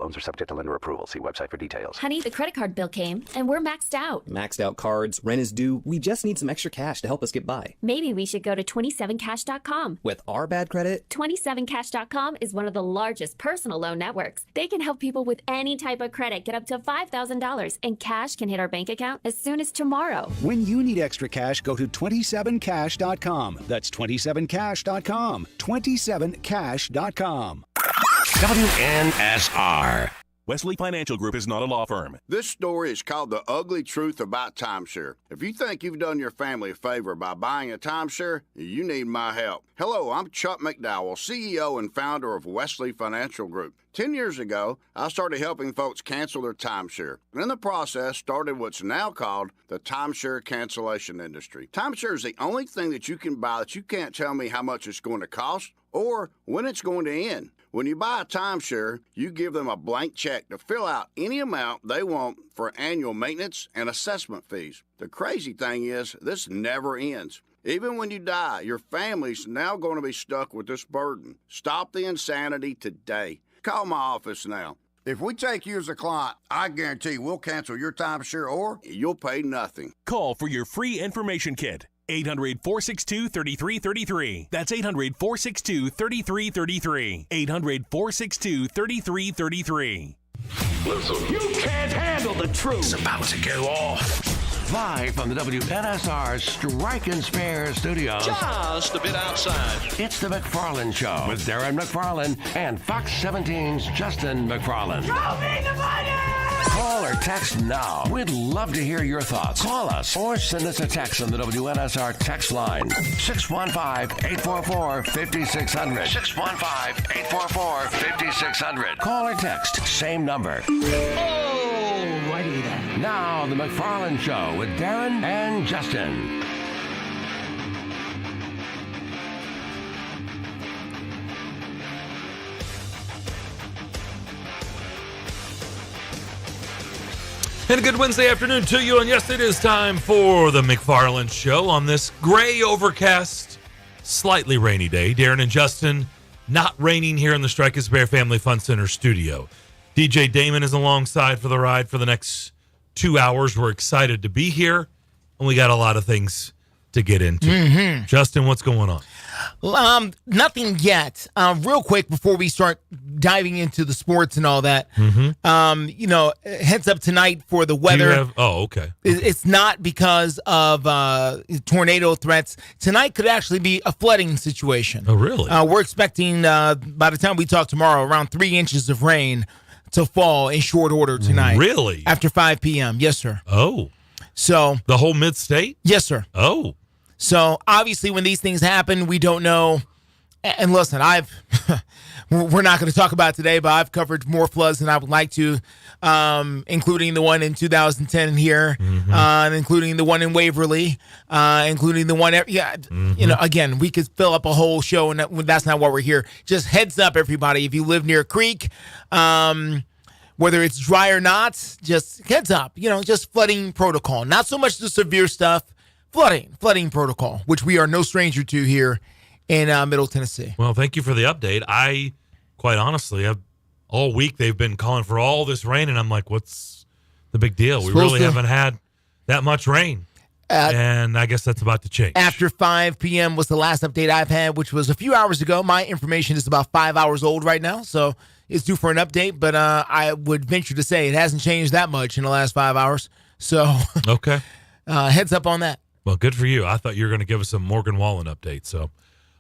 Loans are subject to lender approval. See website for details. Honey, the credit card bill came, and we're maxed out. Maxed out cards, rent is due. We just need some extra cash to help us get by. Maybe we should go to 27cash.com. With our bad credit? 27cash.com is one of the largest personal loan networks. They can help people with any type of credit get up to $5,000, and cash can hit our bank account as soon as tomorrow. When you need extra cash, go to 27cash.com. That's 27cash.com. 27cash.com. WNSR. Wesley Financial Group is not a law firm. This story is called The Ugly Truth About Timeshare. If you think you've done your family a favor by buying a timeshare, you need my help. Hello, I'm Chuck McDowell, CEO and founder of Wesley Financial Group. 10 years ago, I started helping folks cancel their timeshare. And in the process, started what's now called the timeshare cancellation industry. Timeshare is the only thing that you can buy that you can't tell me how much it's going to cost or when it's going to end. When you buy a timeshare, you give them a blank check to fill out any amount they want for annual maintenance and assessment fees. The crazy thing is, this never ends. Even when you die, your family's now going to be stuck with this burden. Stop the insanity today. Call my office now. If we take you as a client, I guarantee we'll cancel your timeshare or you'll pay nothing. Call for your free information kit. 800-462-3333. That's 800-462-3333. 800-462-3333. Listen, you can't handle the truth. It's about to go off. Live from the WNSR Strike and Spare Studios. Just a bit outside. It's the McFarland Show with Darren McFarland and Fox 17's Justin McFarland. Show me the money! Call or text now. We'd love to hear your thoughts. Call us or send us a text on the WNSR text line. 615-844-5600. 615-844-5600. Call or text. Same number. Oh, righty then. Now, the McFarland Show with Darren and Justin. And a good Wednesday afternoon to you. And yes, it is time for the McFarland Show on this gray, overcast, slightly rainy day. Darren and Justin, not raining here in the Strike and Spare Family Fun Center studio. DJ Damon is alongside for the ride for the next 2 hours. We're excited to be here, and we got a lot of things to get into. Mm-hmm. Justin, what's going on? Nothing yet. Real quick before we start diving into the sports and all that. Mm-hmm. Heads up tonight for the weather. Okay. It's not because of tornado threats. Tonight could actually be a flooding situation. Oh, really? We're expecting, by the time we talk tomorrow, around 3 inches of rain to fall in short order tonight. Really? After 5 p.m. Yes, sir. Oh. So the whole mid-state? Yes, sir. Oh. So obviously when these things happen, we don't know. And listen, we're not going to talk about it today, but I've covered more floods than I would like to, including the one in 2010 here, and including the one in Waverly, including the one, again, we could fill up a whole show, and that's not why we're here. Just heads up, everybody, if you live near a creek, whether it's dry or not, just heads up, just flooding protocol. Not so much the severe stuff, flooding protocol, which we are no stranger to here in Middle Tennessee. Well, thank you for the update. I, quite honestly, all week they've been calling for all this rain, and I'm like, what's the big deal? We really haven't had that much rain, and I guess that's about to change. After 5 p.m. was the last update I've had, which was a few hours ago. My information is about 5 hours old right now, so it's due for an update, but I would venture to say it hasn't changed that much in the last 5 hours. So okay, heads up on that. Well, good for you. I thought you were going to give us a Morgan Wallen update. So,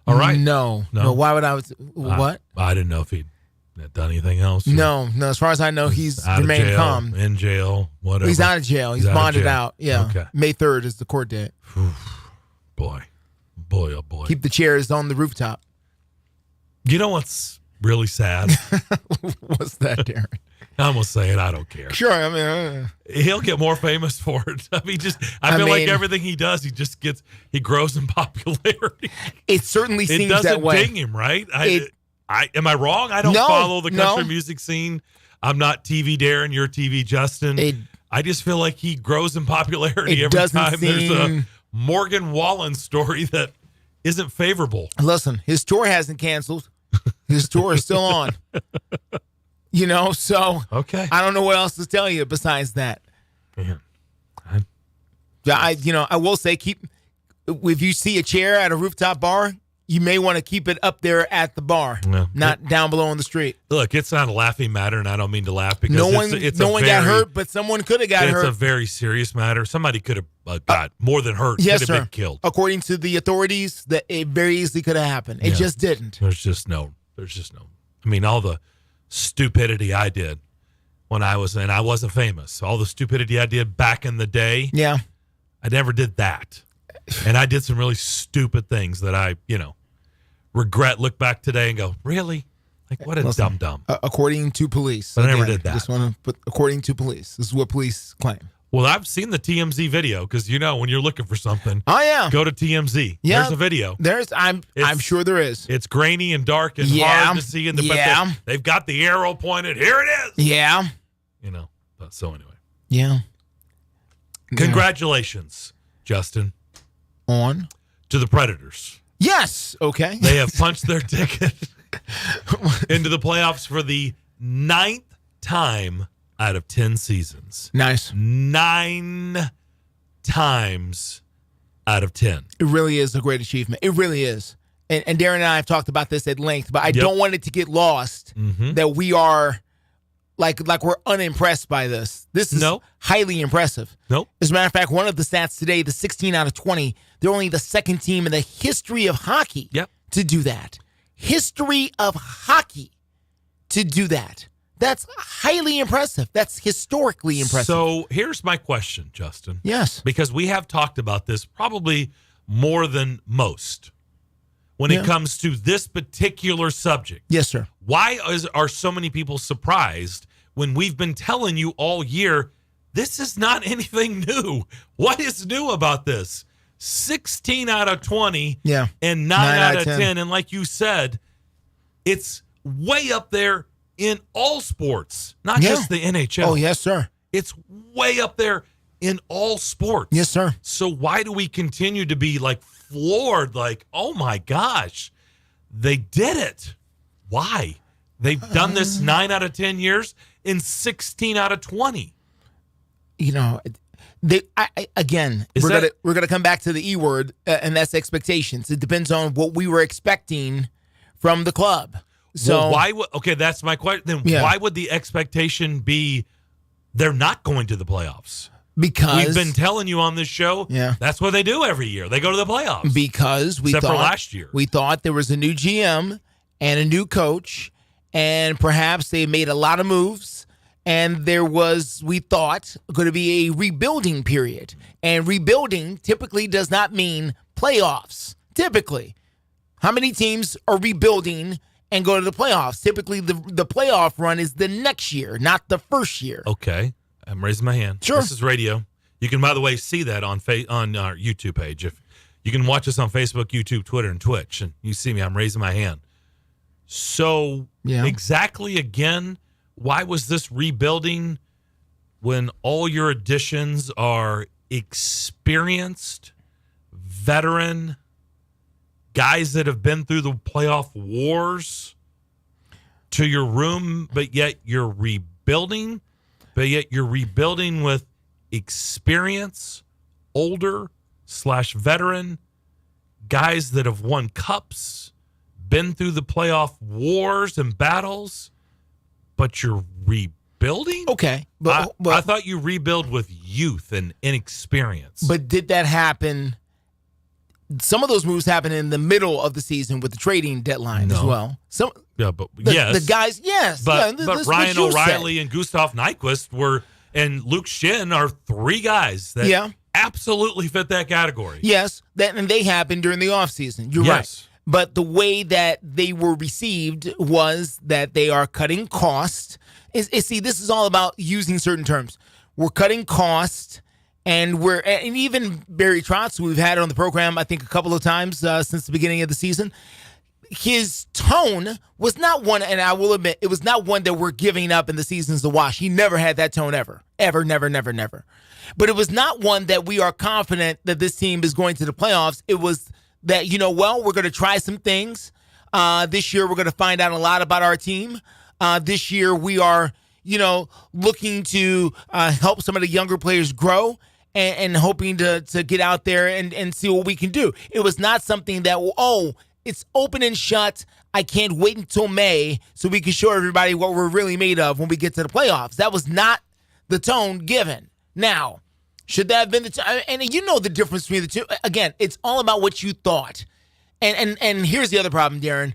all right. No. Why would I? What? I didn't know if he'd done anything else. No. As far as I know, he's remained calm. In jail, whatever. He's out of jail. He's bonded out. Yeah. Okay. May 3rd is the court date. Boy, oh boy. Keep the chairs on the rooftop. You know what's really sad? What's that, Darren? I'm gonna say it. I don't care. Sure. I mean, he'll get more famous for it. I mean, I feel like everything he does, he grows in popularity. It certainly seems that way. It doesn't ding him, right? Am I wrong? I don't follow the country music scene. I'm not TV Darren. You're TV Justin. I just feel like he grows in popularity every time there's a Morgan Wallen story that isn't favorable. Listen, his tour hasn't canceled. His tour is still on. So Okay. I don't know what else to tell you besides that. Man. I will say, if you see a chair at a rooftop bar, you may want to keep it up there at the bar, not down below on the street. Look, it's not a laughing matter, and I don't mean to laugh because no one got hurt, but someone could have got hurt. It's a very serious matter. Somebody could have got more than hurt. Yes, could have sir. been killed. According to the authorities, that it very easily could have happened. It just didn't. There's just no. I mean, all the stupidity I did when I wasn't famous. All the stupidity I did back in the day. Yeah. I never did that. And I did some really stupid things that I, regret, look back today and go, really? Like, what a dumb. According to police. But I never did that. Just want to put, according to police. This is what police claim. Well, I've seen the TMZ video because, when you're looking for something. Oh, yeah. Go to TMZ. Yeah. There's a video. I'm sure there is. It's grainy and dark and hard to see. But they've got the arrow pointed. Here it is. Yeah. So anyway. Yeah. Congratulations, Justin. On? To the Predators. Yes. Okay. They have punched their ticket into the playoffs for the 9th time out of 10 seasons. Nice. 9 times out of 10. It really is a great achievement. It really is. And Darren and I have talked about this at length, but I don't want it to get lost that we are like we're unimpressed by this. This is highly impressive. Nope. As a matter of fact, one of the stats today, the 16 out of 20, they're only the second team in the history of hockey to do that. History of hockey to do that. That's highly impressive. That's historically impressive. So here's my question, Justin. Yes. Because we have talked about this probably more than most when it comes to this particular subject. Yes, sir. Why are so many people surprised when we've been telling you all year, this is not anything new? What is new about this? 16 out of 20 and 9 out of 10. And like you said, it's way up there in all sports, not just the NHL. Oh, yes, sir. It's way up there in all sports. Yes, sir. So why do we continue to be like floored, like, oh my gosh, they did it? Why? They've done this 9 out of 10 years in 16 out of 20. We're gonna come back to the E word, and that's expectations. It depends on what we were expecting from the club. So that's my question. Then why would the expectation be they're not going to the playoffs? Because we've been telling you on this show, that's what they do every year. They go to the playoffs. Because except for last year. We thought there was a new GM and a new coach, and perhaps they made a lot of moves, and there was, we thought, going to be a rebuilding period. And rebuilding typically does not mean playoffs. Typically. How many teams are rebuilding and go to the playoffs? Typically, the playoff run is the next year, not the first year. Okay. I'm raising my hand. Sure. This is radio. You can, by the way, see that on our YouTube page. If you can watch us on Facebook, YouTube, Twitter, and Twitch, and you see me, I'm raising my hand. So exactly again, why was this rebuilding when all your additions are experienced, veteran guys that have been through the playoff wars to your room, but yet you're rebuilding? But yet you're rebuilding with experience, older/veteran guys that have won cups, been through the playoff wars and battles, but you're rebuilding? Okay. But I thought you rebuild with youth and inexperience. But did that happen? Some of those moves happened in the middle of the season with the trading deadline as well. The guys, yes. But Ryan O'Reilly and Gustav Nyquist and Luke Schenn are 3 guys that absolutely fit that category. Yes, and they happened during the offseason. You're right. But the way that they were received was that they are cutting costs. See, this is all about using certain terms. We're cutting costs. And even Barry Trotz, who we've had on the program, I think, a couple of times since the beginning of the season, his tone was not one, and I will admit, it was not one that we're giving up in the season's a wash. He never had that tone ever. Ever, never, never, never. But it was not one that we are confident that this team is going to the playoffs. It was that, we're going to try some things. This year, we're going to find out a lot about our team. This year we are, looking to help some of the younger players grow and hoping to get out there and see what we can do. It was not something that, it's open and shut. I can't wait until May so we can show everybody what we're really made of when we get to the playoffs. That was not the tone given. Now, should that have been the time? And you know the difference between the two. Again, it's all about what you thought. And here's the other problem, Darren.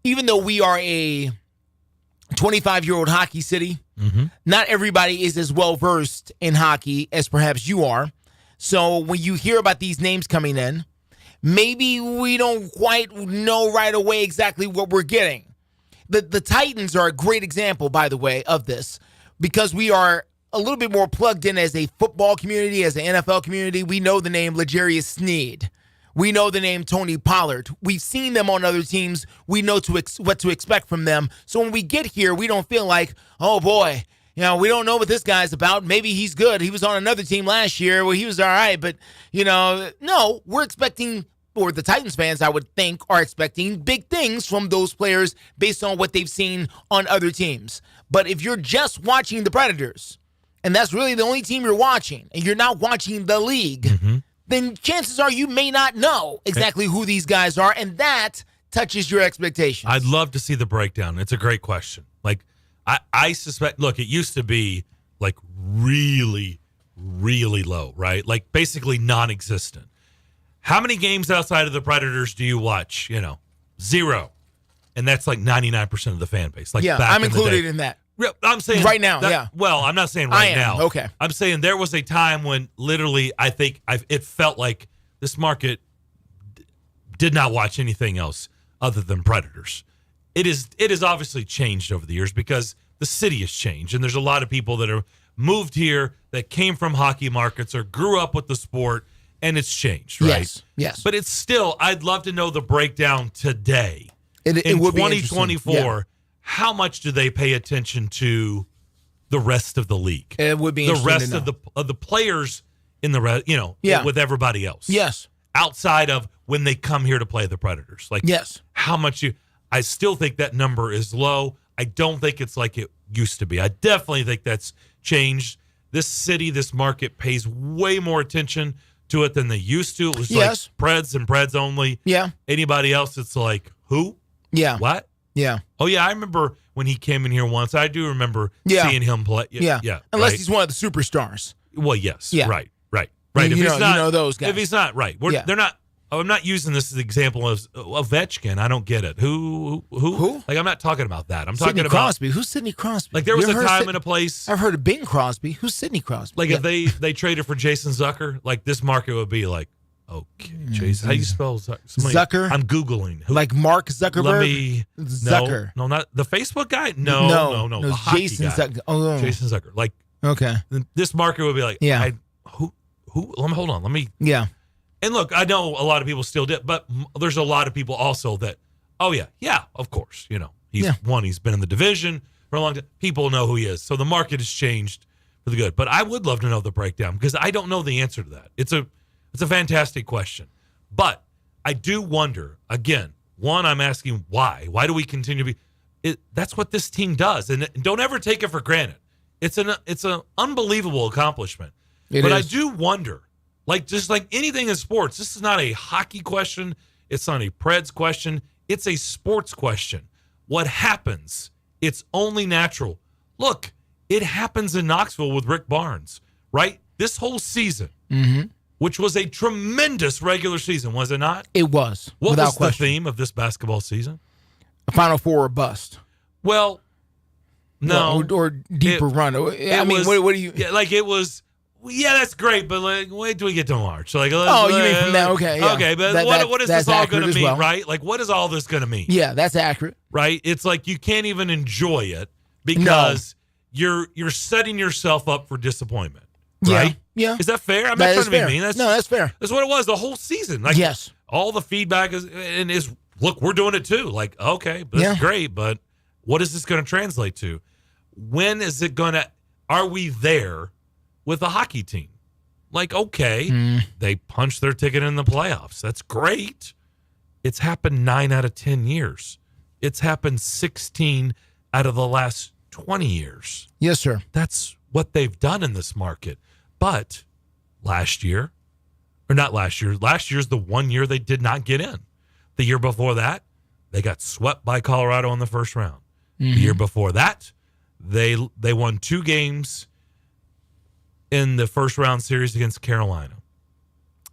Even though we are a 25-year-old hockey city, not everybody is as well-versed in hockey as perhaps you are. So when you hear about these names coming in, maybe we don't quite know right away exactly what we're getting. The Titans are a great example, by the way, of this, because we are a little bit more plugged in as a football community, as an NFL community. We know the name L'Jarius Sneed. We know the name Tony Pollard. We've seen them on other teams. We know what to expect from them. So when we get here, we don't feel like, oh boy, we don't know what this guy's about. Maybe he's good. He was on another team last year where he was all right. But, no, we're expecting, or the Titans fans, I would think, are expecting big things from those players based on what they've seen on other teams. But if you're just watching the Predators, and that's really the only team you're watching, and you're not watching the league, then chances are you may not know exactly who these guys are, and that touches your expectations. I'd love to see the breakdown. It's a great question. Like, I suspect, look, it used to be, like, really, really low, right? Like, basically non-existent. How many games outside of the Predators do you watch? 0. And that's like 99% of the fan base. Like, yeah, back I'm in included in that. I'm saying right now, yeah. Well, I'm not saying right now. Okay. I'm saying there was a time when literally I think it felt like this market did not watch anything else other than Predators. It is obviously changed over the years because the city has changed, and there's a lot of people that are moved here that came from hockey markets or grew up with the sport, and it's changed, right? Yes. But it's still, I'd love to know the breakdown today. It in would be 2024. yeah. How much do they pay attention to the rest of the league? It would be the interesting rest to know. of the players in the with everybody else. Yes. Outside of when they come here to play the Predators. Like, yes. How much I still think that number is low. I don't think it's like it used to be. I definitely think that's changed. This city, this market pays way more attention to it than they used to. It was like Preds and Preds only. Yeah. Anybody else, it's like, who? Yeah. What? Yeah. Oh, yeah, I remember when he came in here once. I do remember seeing him play. Yeah. Unless right? he's one of the superstars. Well, yes. Yeah. Right. If he's not, those guys. If he's not, right. They're not. I'm not using this as an example of Ovechkin. I don't get it. Who? Like, I'm not talking about that. I'm talking Sidney about Crosby. Who's Sidney Crosby? Like, there was a time and a place. I've heard of Bing Crosby. Who's Sidney Crosby? Like, if they traded for Jason Zucker, like, this market would be like, okay, Jason. How do you spell Zucker? I'm Googling. Like Mark Zuckerberg? Let me. Zucker. No, not the Facebook guy. No. The hockey Jason guy. Zucker. Oh. Jason Zucker. Like, okay. This market would be like, yeah. Who? Hold on. Let me. Yeah. And look, I know a lot of people still did, but there's a lot of people also that, oh, yeah, of course. He's been in the division for a long time. People know who he is. So the market has changed for the good. But I would love to know the breakdown because I don't know the answer to that. It's a fantastic question. But I do wonder, again, one, I'm asking why. Why do we continue to be? That's what this team does. And don't ever take it for granted. It's an unbelievable accomplishment. I do wonder. Like, just like anything in sports, this is not a hockey question. It's not a Preds question. It's a sports question. What happens? It's only natural. Look, it happens in Knoxville with Rick Barnes, right? This whole season, which was a tremendous regular season, was it not? It was. What was question. the theme of this basketball season? A Final Four or bust. Well, no. Or deeper run. What do you... Yeah, like, it was... Yeah, that's great, but like, wait till we get to March. Like, you mean from that? Okay, yeah. Okay, but what is this all going to mean, right? Like, what is all this going to mean? Yeah, that's accurate. Right? It's like you can't even enjoy it because you're setting yourself up for disappointment. Right? Yeah. Is that fair? I'm not trying to be mean. That's fair. That's what it was the whole season. Like, yes. All the feedback is look, we're doing it too. Like, okay, but that's great, but what is this going to translate to? When is it going to? Are we there? With a hockey team. Like, okay, they punched their ticket in the playoffs. That's great. It's happened 9 out of 10 years. It's happened 16 out of the last 20 years. Yes, sir. That's what they've done in this market. But last year, or not last year, last year's the one year they did not get in. The year before that, they got swept by Colorado in the first round. The year before that, they won 2 games in the first round series against Carolina.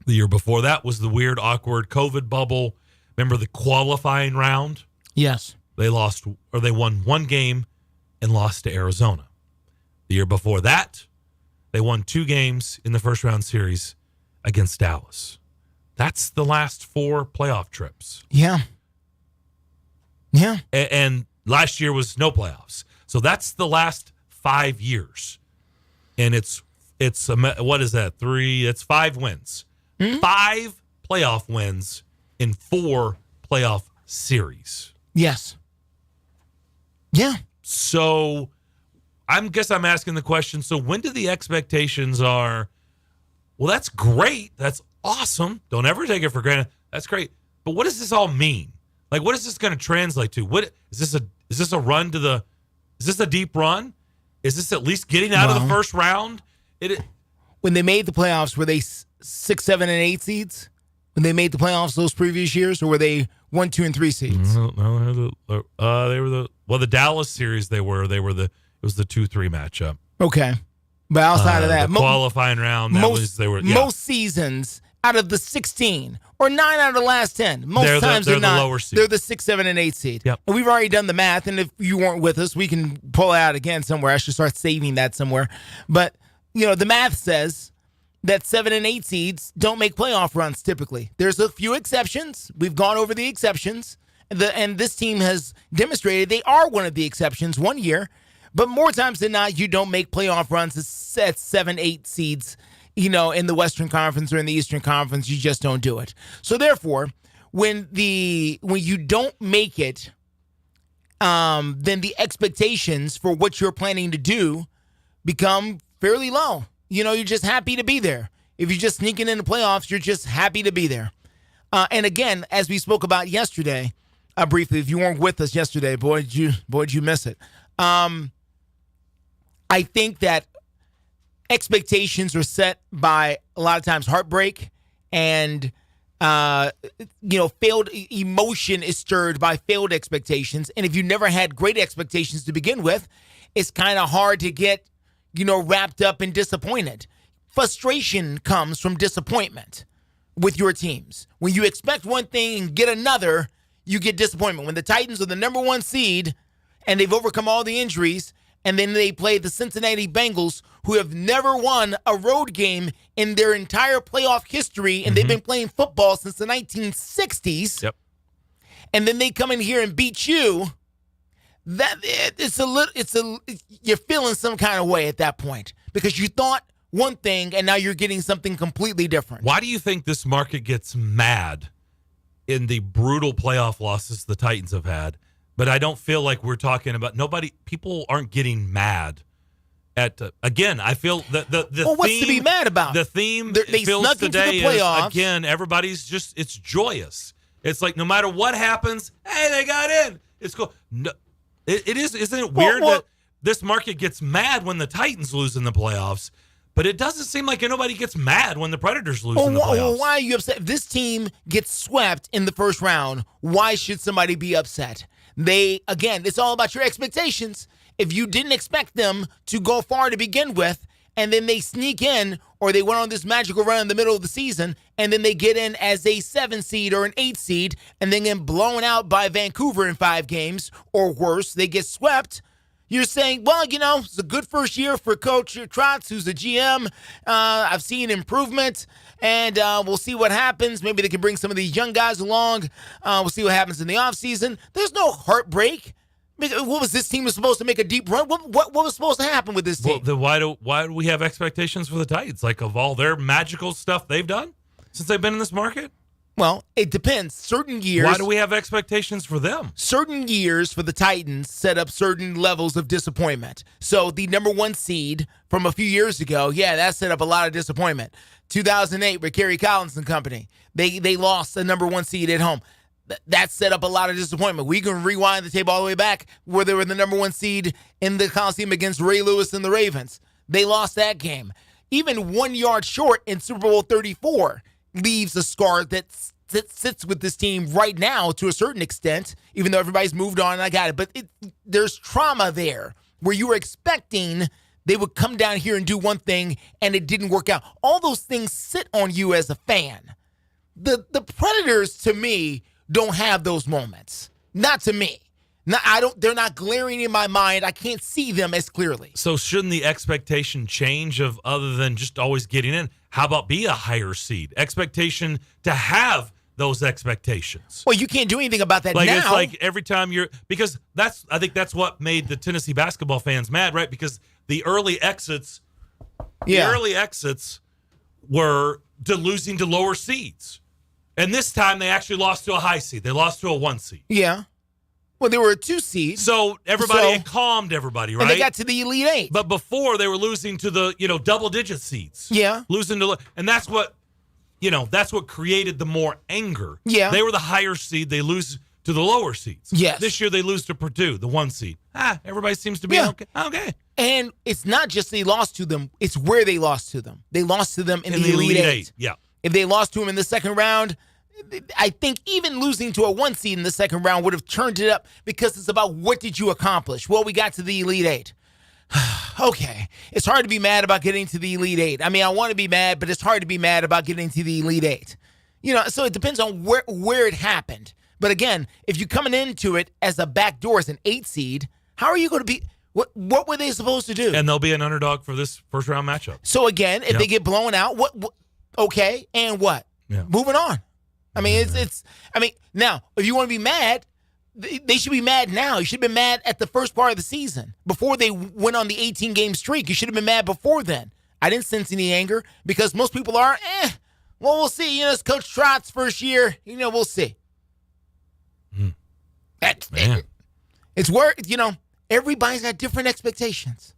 The year before that was the weird, awkward COVID bubble. Remember the qualifying round? Yes. They won 1 game and lost to Arizona. The year before that, they won 2 games in the first round series against Dallas. That's the last 4 playoff trips. Yeah. Yeah. And last year was no playoffs. So that's the last 5 years. And it's what is that? 3, it's 5 wins. 5 playoff wins in 4 playoff series. Yes. Yeah. So I'm asking the question, so when do the expectations are, well, that's great. That's awesome. Don't ever take it for granted. That's great. But what does this all mean? Like, what is this going to translate to? What is this a run to the, is this a deep run? Is this at least getting out of the first round? When they made the playoffs, were they 6, 7, and 8 seeds? When they made the playoffs those previous years, or were they 1, 2, and 3 seeds? No, they were the Dallas series. It was the 2-3 matchup. Okay, but outside of that, the qualifying round, most seasons out of the 16 or 9 out of the last 10, most times they're not. The lower seed. They're the 6, 7, and 8 seed. Yep. And we've already done the math, and if you weren't with us, we can pull it out again somewhere. I should start saving that somewhere. But the math says that 7 and 8 seeds don't make playoff runs typically. There's a few exceptions. We've gone over the exceptions. And this team has demonstrated they are one of the exceptions one year. But more times than not, you don't make playoff runs at 7, 8 seeds, in the Western Conference or in the Eastern Conference. You just don't do it. So therefore, when you don't make it, then the expectations for what you're planning to do become fairly low. You're just happy to be there. If you're just sneaking in the playoffs, you're just happy to be there. And again, as we spoke about yesterday, briefly, if you weren't with us yesterday, boy, did you miss it. I think that expectations are set by a lot of times heartbreak, and failed emotion is stirred by failed expectations. And if you never had great expectations to begin with, it's kind of hard to get wrapped up and disappointed. Frustration comes from disappointment with your teams. When you expect one thing and get another, you get disappointment. When the Titans are the number 1 seed and they've overcome all the injuries, and then they play the Cincinnati Bengals, who have never won a road game in their entire playoff history, and they've been playing football since the 1960s. Yep. And then they come in here and beat you. You're feeling some kind of way at that point because you thought one thing and now you're getting something completely different. Why do you think this market gets mad in the brutal playoff losses the Titans have had? But I don't feel like we're talking about people aren't getting mad at, again, I feel that the well, what's theme, to be mad about? The theme they feels snuck today into the playoffs. is, again, everybody's just, it's joyous. It's like no matter what happens, hey, they got in. It's cool. No, it is, isn't it weird that this market gets mad when the Titans lose in the playoffs, but it doesn't seem like anybody gets mad when the Predators lose in the playoffs. Well, why are you upset? If this team gets swept in the first round, why should somebody be upset? It's all about your expectations. If you didn't expect them to go far to begin with, and then they sneak in, or they went on this magical run in the middle of the season, and then they get in as a 7 seed or an 8 seed, and then get blown out by Vancouver in 5 games, or worse, they get swept. You're saying, well, it's a good first year for Coach Trotz, who's the GM. I've seen improvement, and we'll see what happens. Maybe they can bring some of these young guys along. We'll see what happens in the offseason. There's no heartbreak. What was this team was supposed to make a deep run? What was supposed to happen with this team? Well, then why do we have expectations for the Titans? Like, of all their magical stuff they've done since they've been in this market? Well, it depends. Certain years. Why do we have expectations for them? Certain years for the Titans set up certain levels of disappointment. So the number 1 seed from a few years ago, that set up a lot of disappointment. 2008 with Kerry Collins and company. They lost the number 1 seed at home. that set up a lot of disappointment. We can rewind the tape all the way back where they were the number 1 seed in the Coliseum against Ray Lewis and the Ravens. They lost that game. Even 1 yard short in Super Bowl 34 leaves a scar that sits with this team right now to a certain extent, even though everybody's moved on and I got it. But there's trauma there where you were expecting they would come down here and do one thing and it didn't work out. All those things sit on you as a fan. The Predators, to me, don't have those moments. Not to me. They're not glaring in my mind. I can't see them as clearly. So shouldn't the expectation change of other than just always getting in? How about be a higher seed? Expectation to have those expectations. Well, you can't do anything about that now. It's like every time because I think that's what made the Tennessee basketball fans mad, right? Because the early exits were losing to lower seeds. And this time they actually lost to a high seed. They lost to a 1 seed. Yeah. Well, they were a 2 seed. So it calmed everybody, right? And they got to the Elite Eight. But before they were losing to the, double-digit seeds. Yeah. And that's what created the more anger. Yeah. They were the higher seed. They lose to the lower seeds. Yes. This year they lose to Purdue, the 1 seed. Everybody seems to be okay. And it's not just they lost to them. It's where they lost to them. They lost to them in the Elite Eight. Yeah. If they lost to them in the second round, I think even losing to a 1 seed in the second round would have turned it up because it's about what did you accomplish? Well, we got to the Elite Eight. Okay. It's hard to be mad about getting to the Elite Eight. I mean, I want to be mad, but it's hard to be mad about getting to the Elite Eight. So it depends on where it happened. But again, if you're coming into it as a backdoor, as an 8 seed, how are you going to be? What were they supposed to do? And they'll be an underdog for this first round matchup. So again, if they get blown out, what okay, and what? Yeah. Moving on. I mean, now, if you want to be mad, they should be mad now. You should have been mad at the first part of the season before they went on the 18-game streak. You should have been mad before then. I didn't sense any anger because most people are, well, we'll see. It's Coach Trott's first year. We'll see. It's where, everybody's got different expectations.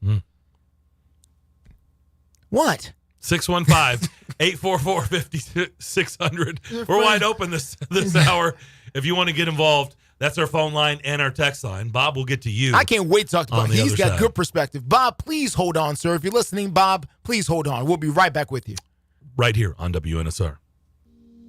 What? 615-844-5600. We're wide open this hour. If you want to get involved, that's our phone line and our text line. Bob, we'll get to you. I can't wait to talk about it. He's got side. good perspective. Bob, please hold on, sir. If you're listening, Bob, please hold on. We'll be right back with you. Right here on WNSR.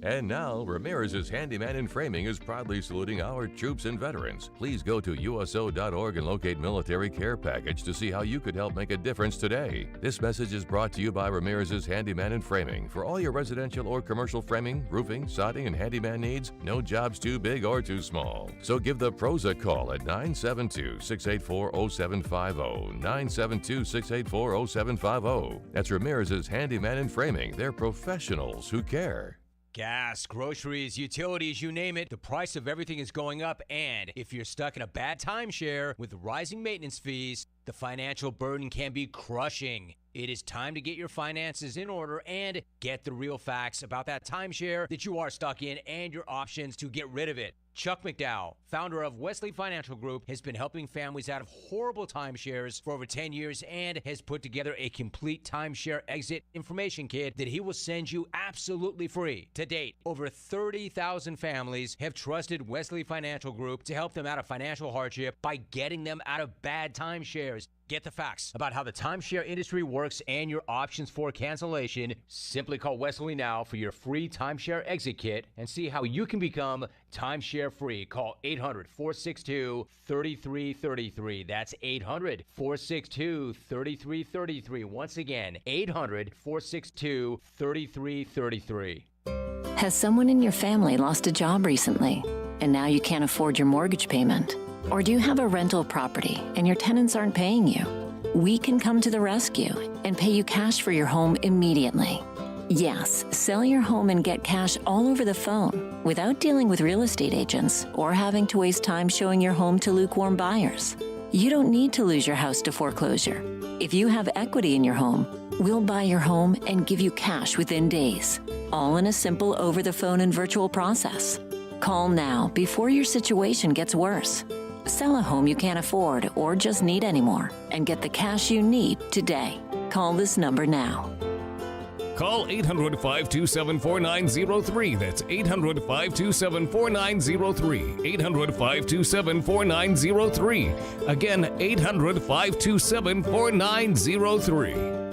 And now, Ramirez's Handyman and Framing is proudly saluting our troops and veterans. Please go to USO.org and locate Military Care Package to see how you could help make a difference today. This message is brought to you by Ramirez's Handyman and Framing. For all your residential or commercial framing, roofing, sodding, and handyman needs, no job's too big or too small. So give the pros a call at 972-684-0750. 972-684-0750. That's Ramirez's Handyman and Framing. They're professionals who care. Gas, groceries, utilities, you name it, the price of everything is going up, and if you're stuck in a bad timeshare with rising maintenance fees, the financial burden can be crushing. It is time to get your finances in order and get the real facts about that timeshare that you are stuck in and your options to get rid of it. Chuck McDowell, founder of Wesley Financial Group, has been helping families out of horrible timeshares for over 10 years and has put together a complete timeshare exit information kit that he will send you absolutely free. To date, over 30,000 families have trusted Wesley Financial Group to help them out of financial hardship by getting them out of bad timeshares. Get the facts about how the timeshare industry works and your options for cancellation. Simply call Wesley now for your free timeshare exit kit and see how you can become timeshare free. Call 800-462-3333. That's 800-462-3333. Once again, 800-462-3333. Has someone in your family lost a job recently and now you can't afford your mortgage payment? Or do you have a rental property and your tenants aren't paying you? We can come to the rescue and pay you cash for your home immediately. Yes, sell your home and get cash all over the phone without dealing with real estate agents or having to waste time showing your home to lukewarm buyers. You don't need to lose your house to foreclosure. If you have equity in your home, we'll buy your home and give you cash within days, all in a simple over-the-phone and virtual process. Call now before your situation gets worse. Sell a home you can't afford or just need anymore and get the cash you need today. Call this number now. Call 800-527-4903. That's 800-527-4903. 800-527-4903. Again, 800-527-4903.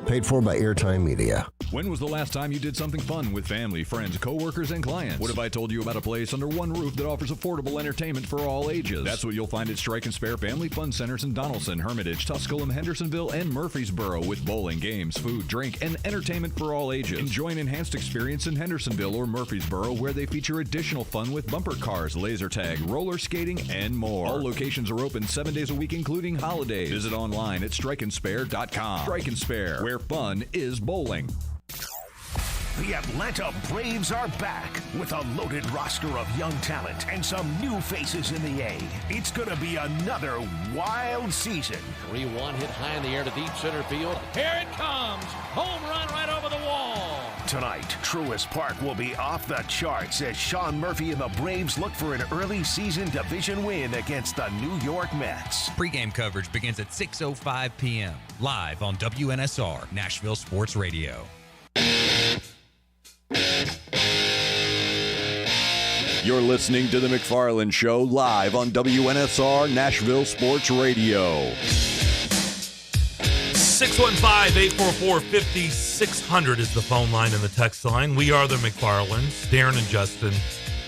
Paid for by Airtime Media. When was the last time you did something fun with family, friends, coworkers, and clients? What if I told you about a place under one roof that offers affordable entertainment for all ages? That's what you'll find at Strike and Spare Family Fun Centers in Donaldson, Hermitage, Tusculum, Hendersonville, and Murfreesboro, with bowling, games, food, drink, and entertainment for all ages. Enjoy an enhanced experience in Hendersonville or Murfreesboro, where they feature additional fun with bumper cars, laser tag, roller skating, and more. All locations are open 7 days a week, including holidays. Visit online at strikeandspare.com. Strike and Spare, where fun is bowling. The Atlanta Braves are back with a loaded roster of young talent and some new faces in the A. It's going to be another wild season. 3-1 hit high in the air to deep center field. Here it comes. Home run right over the wall. Tonight, Truist Park will be off the charts as Sean Murphy and the Braves look for an early season division win against the New York Mets. Pre-game coverage begins at 6:05 p.m. live on WNSR, Nashville Sports Radio. You're listening to The McFarland Show live on WNSR Nashville Sports Radio. 615-844-5600 is the phone line and the text line. We are the McFarlands, Darren and Justin,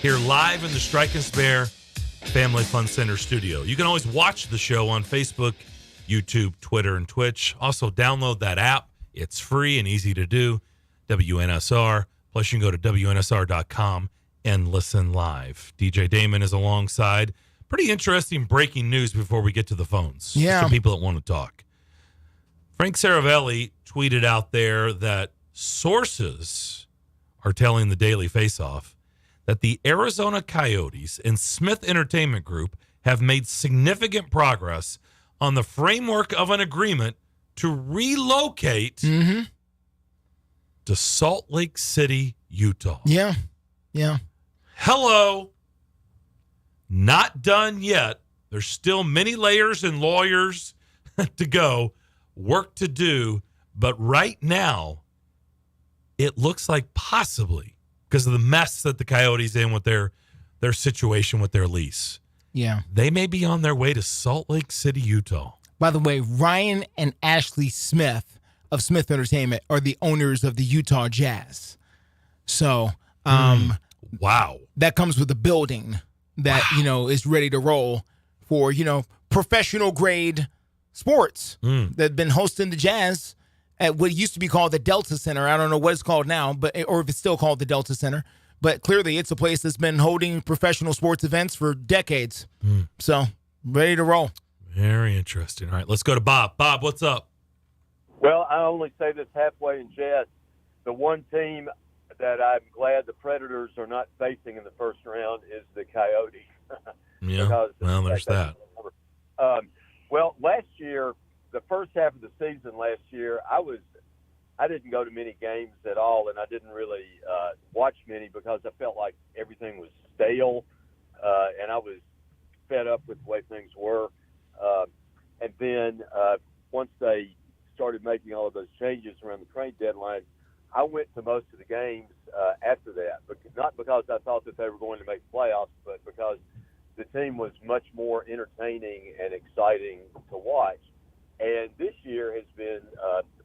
here live in the Strike and Spare Family Fun Center studio. You can always watch the show on Facebook, YouTube, Twitter, and Twitch. Also, download that app. It's free and easy to do, WNSR. Plus, you can go to WNSR.com and listen live. DJ Damon is alongside. Pretty interesting breaking news before we get to the phones. Yeah. Some people that want to talk. Frank Saravelli tweeted out there that sources are telling the Daily Faceoff that the Arizona Coyotes and Smith Entertainment Group have made significant progress on the framework of an agreement to relocate to Salt Lake City, Utah. Yeah. Hello. Not done yet. There's still many layers and lawyers to go, work to do. But right now, it looks like possibly, because of the mess that the Coyotes in with their situation with their lease. Yeah. They may be on their way to Salt Lake City, Utah. By the way, Ryan and Ashley Smith of Smith Entertainment are the owners of the Utah Jazz. So, wow. That comes with a building that, is ready to roll for, professional grade sports that have been hosting the Jazz at what used to be called the Delta Center. I don't know what it's called now, or if it's still called the Delta Center. But clearly it's a place that's been holding professional sports events for decades. So, ready to roll. Very interesting. All right, let's go to Bob. Bob, what's up? Well, I only say this halfway in jest. The one team that I'm glad the Predators are not facing in the first round is the Coyotes. Yeah, well, there's that. Well, last year, the first half of the season last year, I didn't go to many games at all, and I didn't really watch many because I felt like everything was stale, and I was fed up with the way things were. And then once they started making all of those changes around the trade deadline, I went to most of the games after that, but not because I thought that they were going to make playoffs, but because the team was much more entertaining and exciting to watch. And this year has been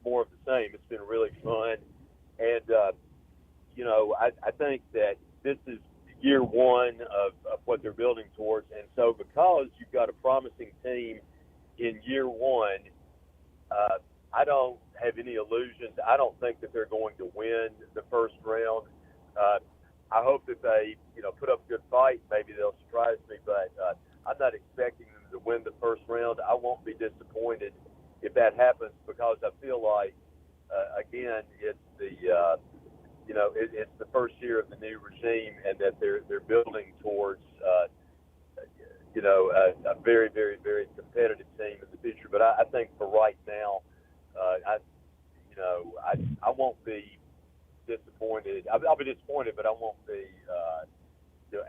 more of the same. It's been really fun. And, I think that this is year one of what they're building towards. And so because you've got a promising team in year one, I don't have any illusions. I don't think that they're going to win the first round. I hope that they, put up a good fight. Maybe they'll surprise me, but I'm not expecting them to win the first round. I won't be disappointed if that happens because I feel like, again, it's the it's the first year of the new regime, and that they're building towards a very, very, very competitive team in the future. But I think for right now, I won't be disappointed. I'll be disappointed, but I won't be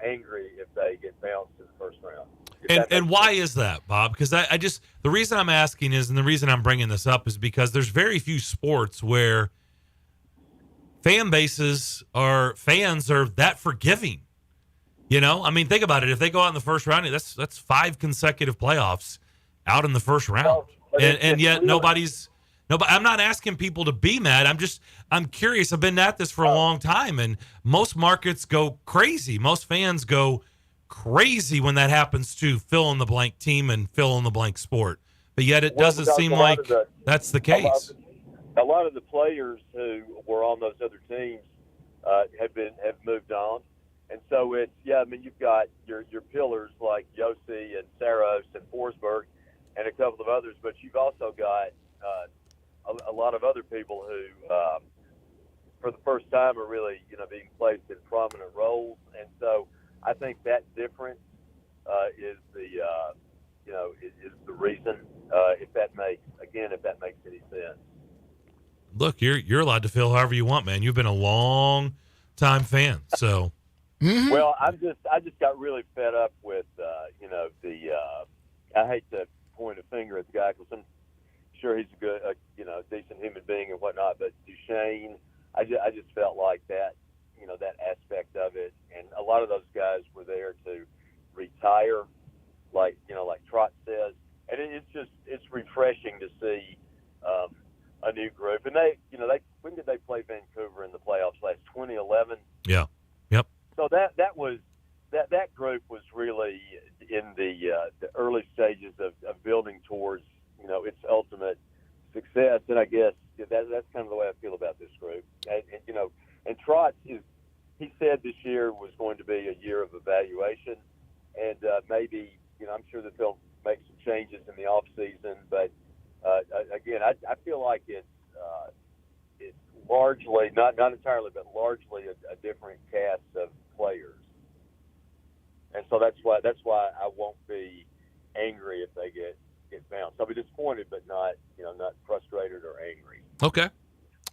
angry if they get bounced in the first round. And why is that, Bob? Because I just, the reason I'm asking is, and the reason I'm bringing this up is because there's very few sports where fans are that forgiving. You know, I mean, think about it. If they go out in the first round, that's 5 consecutive playoffs out in the first round, and yet nobody. I'm not asking people to be mad. I'm curious. I've been at this for a long time, and most markets go crazy. Most fans go crazy when that happens to fill in the blank team and fill in the blank sport. But yet it doesn't seem like that's the case. A lot of the players who were on those other teams have moved on. And so you've got your pillars like Yossi and Saros and Forsberg and a couple of others, but you've also got a lot of other people who, for the first time, are really being placed in prominent roles. And so I think that difference is the reason. If that makes any sense. Look, you're allowed to feel however you want, man. You've been a long time fan, so. Mm-hmm. Well, I just got really fed up with I hate to point a finger at the guy because I'm sure he's a good decent human being and whatnot, but Duchesne, I just felt like that that aspect of it, and a lot of those guys were there to retire, like Trot says, and it's refreshing to see a new group. And they when did they play Vancouver in the playoffs last? 2011. Yeah. Yep. So that was that group was really in the early stages of building towards its ultimate success, and I guess that's kind of the way I feel about this group. And Trotz he said this year was going to be a year of evaluation, and maybe I'm sure that they'll make some changes in the off season, but again, I feel like it's largely not entirely, but largely a different cast of players, and so that's why I won't be angry if they get bounced. I'll be disappointed, but not frustrated or angry. Okay.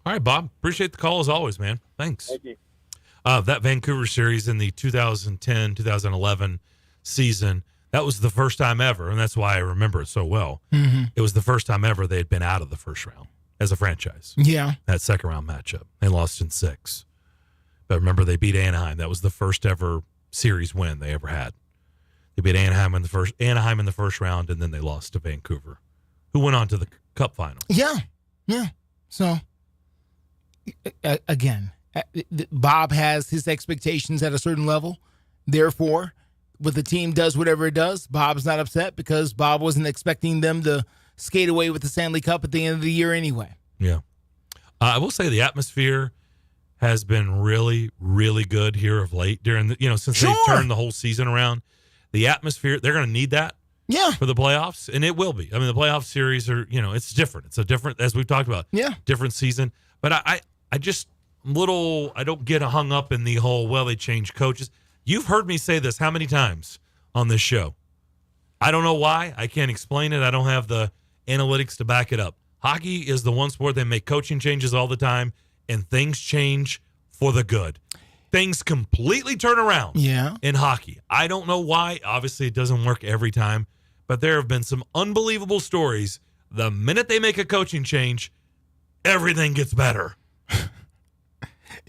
All right, Bob. Appreciate the call as always, man. Thanks. Thank you. That Vancouver series in the 2010-2011 season, that was the first time ever, and that's why I remember it so well. Mm-hmm. It was the first time ever they had been out of the first round as a franchise. Yeah. That second round matchup. They lost in 6. But remember, they beat Anaheim. That was the first ever series win they ever had. They beat Anaheim in the first round, and then they lost to Vancouver, who went on to the Cup final. Yeah. Yeah. So, again, Bob has his expectations at a certain level. Therefore, when the team does whatever it does, Bob's not upset because Bob wasn't expecting them to skate away with the Stanley Cup at the end of the year anyway. Yeah. I will say the atmosphere has been really, really good here of late during the, since they've turned the whole season around. The atmosphere, they're going to need that. Yeah. For the playoffs, and it will be. I mean, the playoff series are, it's different. It's a different, as we've talked about. Yeah. Different season. But I don't get hung up in the whole, they changed coaches. You've heard me say this how many times on this show? I don't know why. I can't explain it. I don't have the analytics to back it up. Hockey is the one sport they make coaching changes all the time, and things change for the good. Things completely turn around in hockey. I don't know why. Obviously, it doesn't work every time, but there have been some unbelievable stories. The minute they make a coaching change, everything gets better.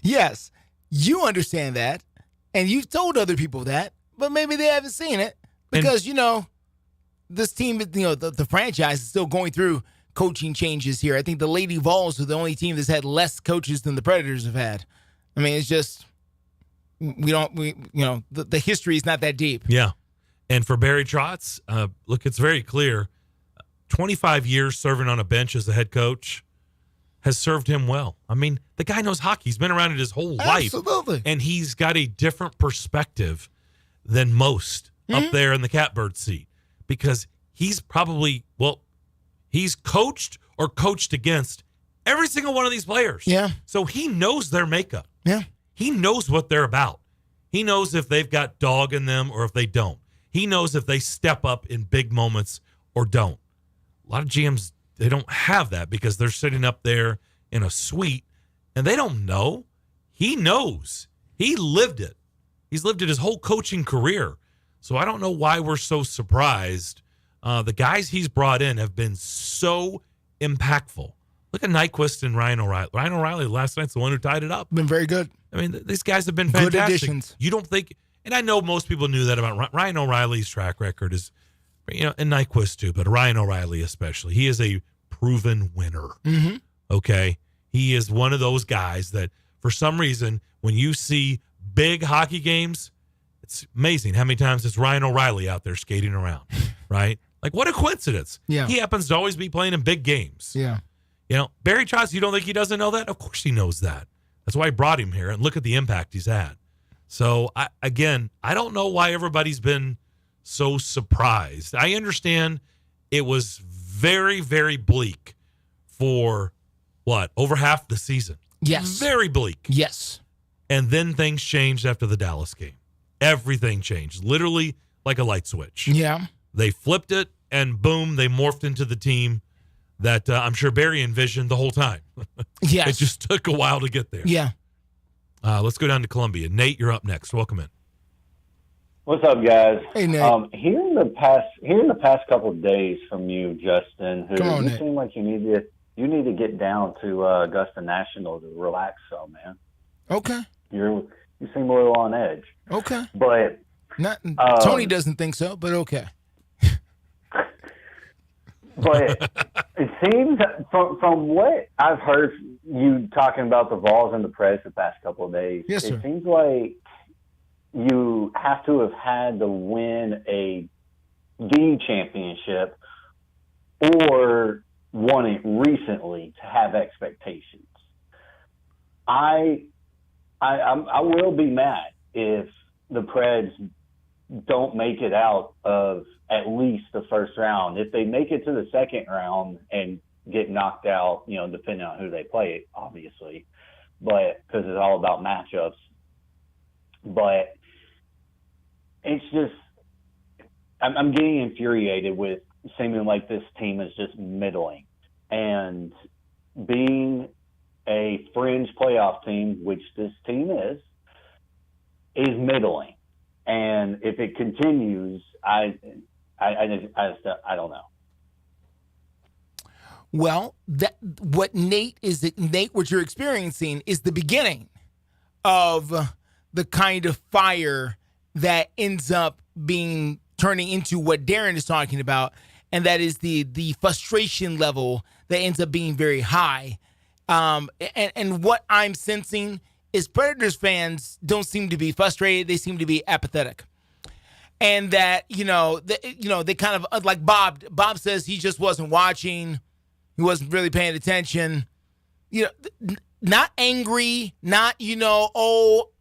Yes, you understand that, and you've told other people that, but maybe they haven't seen it because, this team, the franchise is still going through coaching changes here. I think the Lady Vols are the only team that's had less coaches than the Predators have had. I mean, it's just, the history is not that deep. Yeah. And for Barry Trotz, look, it's very clear. 25 years serving on a bench as a head coach has served him well. I mean, the guy knows hockey. He's been around it his whole life. Absolutely. And he's got a different perspective than most up there in the catbird seat because he's probably, he's coached or coached against every single one of these players. Yeah. So he knows their makeup. Yeah. He knows what they're about. He knows if they've got dog in them or if they don't. He knows if they step up in big moments or don't. A lot of GMs, they don't have that because they're sitting up there in a suite and they don't know. He knows. He lived it. He's lived it his whole coaching career. So I don't know why we're so surprised. The guys he's brought in have been so impactful. Look at Nyquist and Ryan O'Reilly. Ryan O'Reilly last night's the one who tied it up. Been very good. I mean, these guys have been Good fantastic. additions. You don't think, and I know most people knew that about Ryan O'Reilly's track record is, and Nyquist too, but Ryan O'Reilly especially. He is a proven winner. Mm-hmm. Okay? He is one of those guys that, for some reason, when you see big hockey games, it's amazing how many times it's Ryan O'Reilly out there skating around, right? Like, what a coincidence. Yeah. He happens to always be playing in big games. Yeah. Barry Trotz, you don't think he doesn't know that? Of course he knows that. That's why I brought him here, and look at the impact he's had. So, I don't know why everybody's been so surprised. I understand it was very, very bleak for, over half the season. Yes. Very bleak. Yes. And then things changed after the Dallas game. Everything changed, literally like a light switch. Yeah. They flipped it, and boom, they morphed into the team that I'm sure Barry envisioned the whole time. Yes. It just took a while to get there. Yeah. Let's go down to Columbia. Nate, you're up next. Welcome in. What's up, guys? Hey, Nate. Hearing the past couple of days from you, Justin, you Nate. seem like you need to get down to Augusta National to relax some, man. Okay. You seem a little on edge. Okay. But Tony doesn't think so, but okay. But it seems from what I've heard you talking about the Vols and the Preds the past couple of days, yes, sir. It seems like you have to have had to win the championship or won it recently to have expectations. I will be mad if the Preds don't make it out of at least the first round. If they make it to the second round and get knocked out, depending on who they play, obviously, but because it's all about matchups. But it's just, I'm getting infuriated with seeming like this team is just middling, and being a fringe playoff team, which this team is middling. And if it continues, I don't know. Well, what you're experiencing is the beginning of the kind of fire that ends up turning into what Darren is talking about, and that is the frustration level that ends up being very high. And what I'm sensing is Predators fans don't seem to be frustrated. They seem to be apathetic. And that, they kind of, like Bob says he just wasn't watching. He wasn't really paying attention. Not angry, not,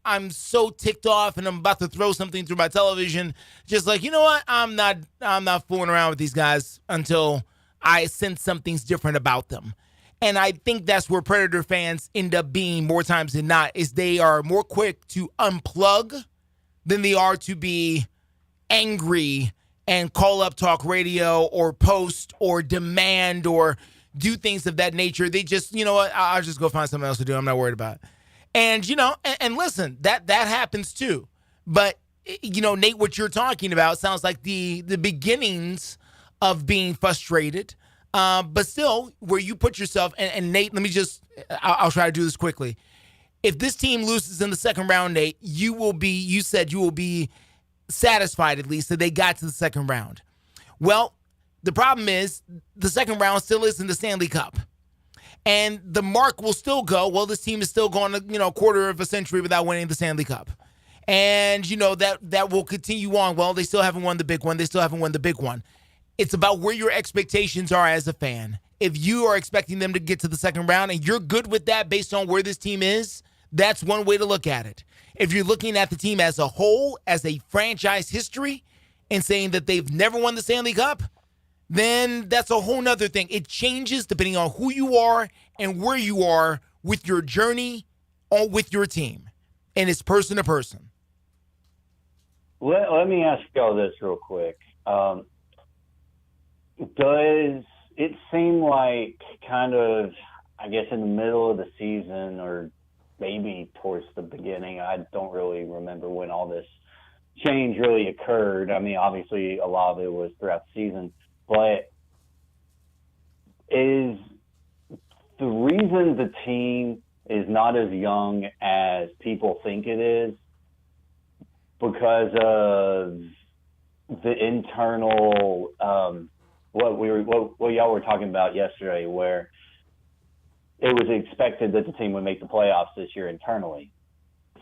I'm so ticked off and I'm about to throw something through my television. Just like, you know what? I'm not fooling around with these guys until I sense something's different about them. And I think that's where Predator fans end up being more times than not, is they are more quick to unplug than they are to be angry and call up talk radio or post or demand or do things of that nature. They just, you know what, I'll just go find something else to do. I'm not worried about it. And, and listen, that happens too. But, Nate, what you're talking about sounds like the beginnings of being frustrated. But still, where you put yourself, and Nate, I'll try to do this quickly. If this team loses in the second round, Nate, you said you will be satisfied at least that they got to the second round. Well, the problem is the second round still isn't the Stanley Cup. And the mark will still go, well, this team is still going a quarter of a century without winning the Stanley Cup. And, that will continue on. Well, they still haven't won the big one. They still haven't won the big one. It's about where your expectations are as a fan. If you are expecting them to get to the second round and you're good with that based on where this team is, that's one way to look at it. If you're looking at the team as a whole, as a franchise history, and saying that they've never won the Stanley Cup, then that's a whole nother thing. It changes depending on who you are and where you are with your journey or with your team. And it's person to person. Let me ask y'all this real quick. Does it seem like kind of, I guess, in the middle of the season or maybe towards the beginning, I don't really remember when all this change really occurred. I mean, obviously a lot of it was throughout the season, but is the reason the team is not as young as people think it is because of the internal, what y'all were talking about yesterday, where it was expected that the team would make the playoffs this year internally.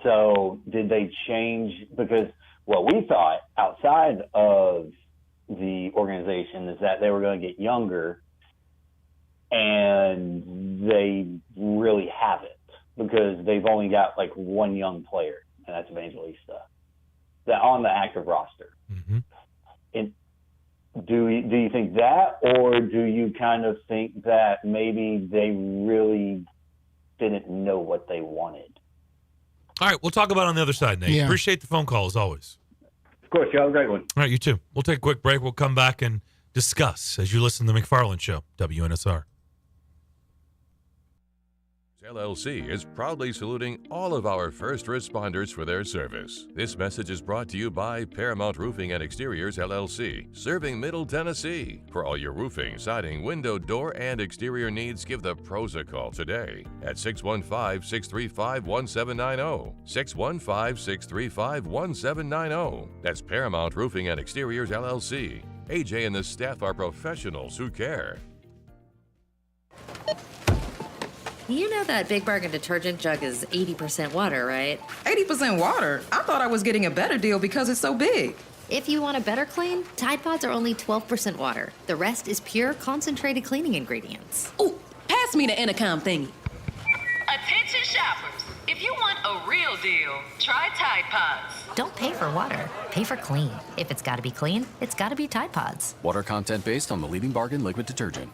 So did they change? Because what we thought outside of the organization is that they were going to get younger, and they really haven't, because they've only got like one young player, and that's Evangelista, that on the active roster. Mm-hmm. And do you think that, or do you kind of think that maybe they really didn't know what they wanted? All right, we'll talk about it on the other side, Nate. Yeah. Appreciate the phone call as always. Of course, you have a great one. All right, you too. We'll take a quick break. We'll come back and discuss as you listen to the McFarland Show, WNSR. LLC is proudly saluting all of our first responders for their service. This message is brought to you by Paramount Roofing and Exteriors, LLC, serving Middle Tennessee. For all your roofing, siding, window, door, and exterior needs, give the pros a call today at 615-635-1790. 615-635-1790. That's Paramount Roofing and Exteriors, LLC. AJ and the staff are professionals who care. You know that Big Bargain detergent jug is 80% water, right? 80% water? I thought I was getting a better deal because it's so big. If you want a better clean, Tide Pods are only 12% water. The rest is pure, concentrated cleaning ingredients. Ooh, pass me the intercom thingy. Attention shoppers. If you want a real deal, try Tide Pods. Don't pay for water. Pay for clean. If it's got to be clean, it's got to be Tide Pods. Water content based on the leading bargain liquid detergent.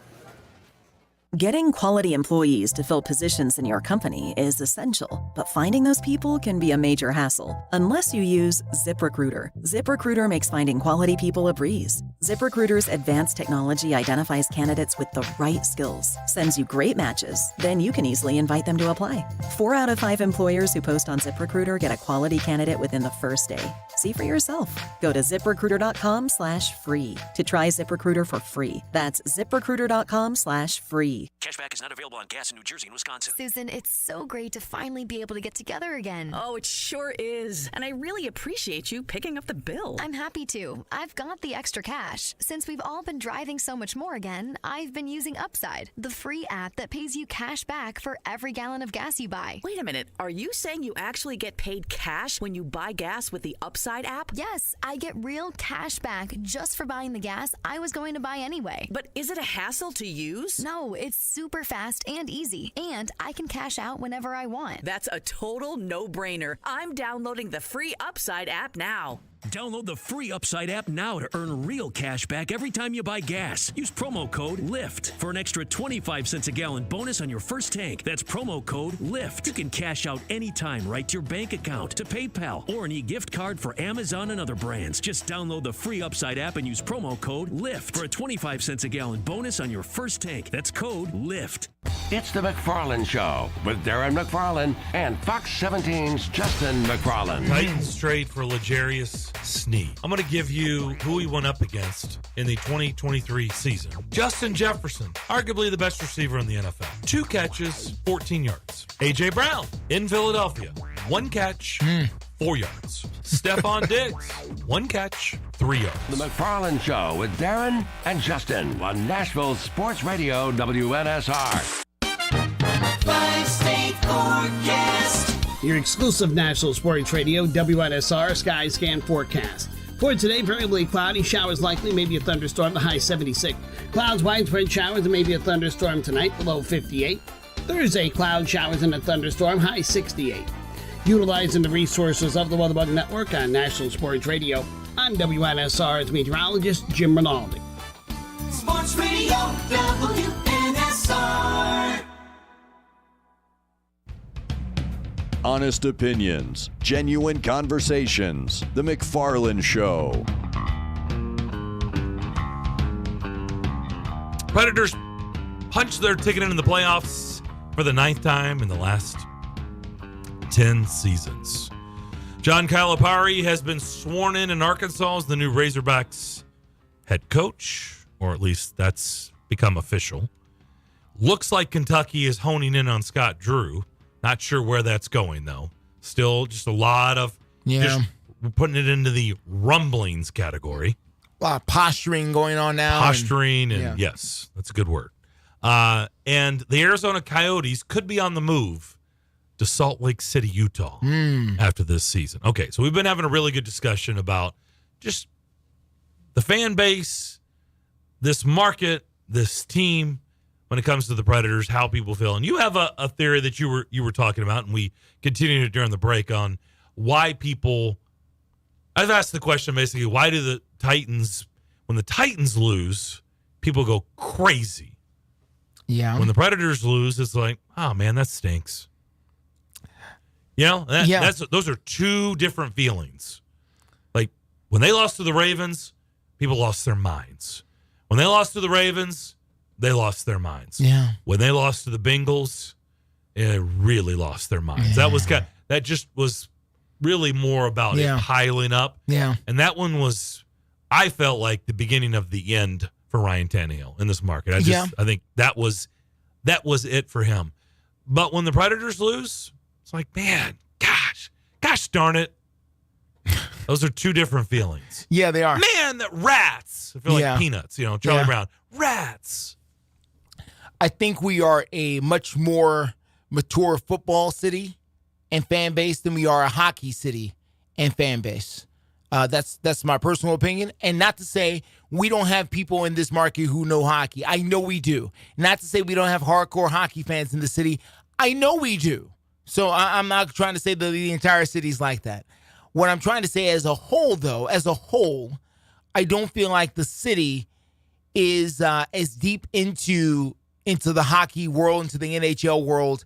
Getting quality employees to fill positions in your company is essential, but finding those people can be a major hassle unless you use ZipRecruiter. ZipRecruiter makes finding quality people a breeze. ZipRecruiter's advanced technology identifies candidates with the right skills, sends you great matches, then you can easily invite them to apply. 4 out of 5 employers who post on ZipRecruiter get a quality candidate within the first day. See for yourself. Go to ZipRecruiter.com/free to try ZipRecruiter for free. That's ZipRecruiter.com/free. Cashback is not available on gas in New Jersey and Wisconsin. Susan, it's so great to finally be able to get together again. Oh, it sure is. And I really appreciate you picking up the bill. I'm happy to. I've got the extra cash. Since we've all been driving so much more again, I've been using Upside, the free app that pays you cash back for every gallon of gas you buy. Wait a minute. Are you saying you actually get paid cash when you buy gas with the Upside app? Yes, I get real cash back just for buying the gas I was going to buy anyway. But is it a hassle to use? No, it's super fast and easy, and I can cash out whenever I want. That's a total no-brainer. I'm downloading the free Upside app now. Download the free Upside app now to earn real cash back every time you buy gas. Use promo code LIFT for an extra 25 cents a gallon bonus on your first tank. That's promo code LIFT. You can cash out anytime right to your bank account, to PayPal, or an e-gift card for Amazon and other brands. Just download the free Upside app and use promo code LIFT for a 25 cents a gallon bonus on your first tank. That's code LIFT. It's the McFarland Show with Darren McFarland and Fox 17's Justin McFarland. Titans trade for L'Jarius Sneed. I'm going to give you who he went up against in the 2023 season. Justin Jefferson, arguably the best receiver in the NFL. 2 catches, 14 yards. A.J. Brown in Philadelphia. 1 catch, 4 yards. Stephon Diggs, 1 catch, 3 yards. The McFarland Show with Darren and Justin on Nashville Sports Radio WNSR. 5-state forecast. Your exclusive National Sports Radio WNSR Sky Scan forecast. For today, variably cloudy, showers likely, maybe a thunderstorm, the high 76. Clouds, widespread showers, and maybe a thunderstorm tonight, below 58. Thursday, cloud showers and a thunderstorm, high 68. Utilizing the resources of the WeatherBug Network on National Sports Radio, I'm WNSR's meteorologist, Jim Rinaldi. Sports Radio WNSR. Honest opinions, genuine conversations. The McFarland Show. Predators punched their ticket into the playoffs for the 9th time in the last 10 seasons. John Calipari has been sworn in Arkansas as the new Razorbacks head coach, or at least that's become official. Looks like Kentucky is honing in on Scott Drew. Not sure where that's going, though. Still just a lot of just putting it into the rumblings category. A lot of posturing going on now. Posturing, and yes, that's a good word. And the Arizona Coyotes could be on the move to Salt Lake City, Utah after this season. Okay, so we've been having a really good discussion about just the fan base, this market, this team, when it comes to the Predators, how people feel. And you have a theory that you were talking about, and we continued it during the break on why people. I've asked the question basically, why do the Titans, when the Titans lose, people go crazy? Yeah. When the Predators lose, it's like, oh man, that stinks. You know, those are two different feelings. Like when they lost to the Ravens, people lost their minds. When they lost to the Ravens, they lost their minds. Yeah. When they lost to the Bengals, it really lost their minds. Yeah. That just was really more about it piling up. Yeah. And that one was, I felt like the beginning of the end for Ryan Tannehill in this market. I think that was it for him. But when the Predators lose, it's like, man, gosh darn it. Those are two different feelings. Yeah, they are. Man, that rats. I feel like Peanuts, Charlie Brown. Rats. I think we are a much more mature football city and fan base than we are a hockey city and fan base. That's my personal opinion. And not to say we don't have people in this market who know hockey. I know we do. Not to say we don't have hardcore hockey fans in the city. I know we do. So I'm not trying to say that the entire city's like that. What I'm trying to say as a whole, though, I don't feel like the city is as deep into the hockey world, into the NHL world,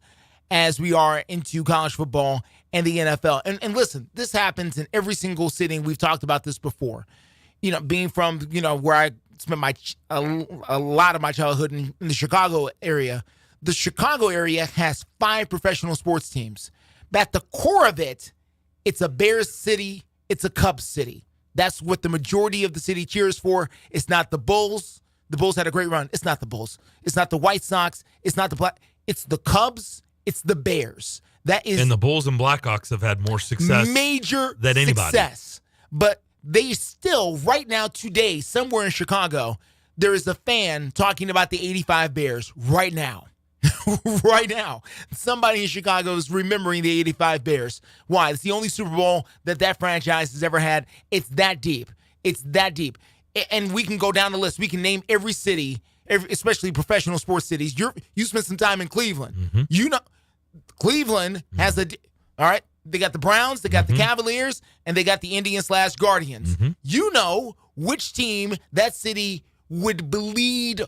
as we are into college football and the NFL. And listen, this happens in every single city. We've talked about this before. Being from, where I spent a lot of my childhood in the Chicago area. The Chicago area has 5 professional sports teams. But at the core of it, it's a Bears city. It's a Cubs city. That's what the majority of the city cheers for. It's not the Bulls. The Bulls had a great run. It's not the Bulls. It's not the White Sox. It's not it's the Cubs. It's the Bears. And the Bulls and Blackhawks have had more success than anybody. Success. But they still, right now, today, somewhere in Chicago, there is a fan talking about the 85 Bears right now. Right now. Somebody in Chicago is remembering the 85 Bears. Why? It's the only Super Bowl that franchise has ever had. It's that deep. It's that deep. And we can go down the list. We can name every city, especially professional sports cities. You spent some time in Cleveland. Mm-hmm. Cleveland has all right, they got the Browns, they got the Cavaliers, and they got the Indians/Guardians. Mm-hmm. You know which team that city would bleed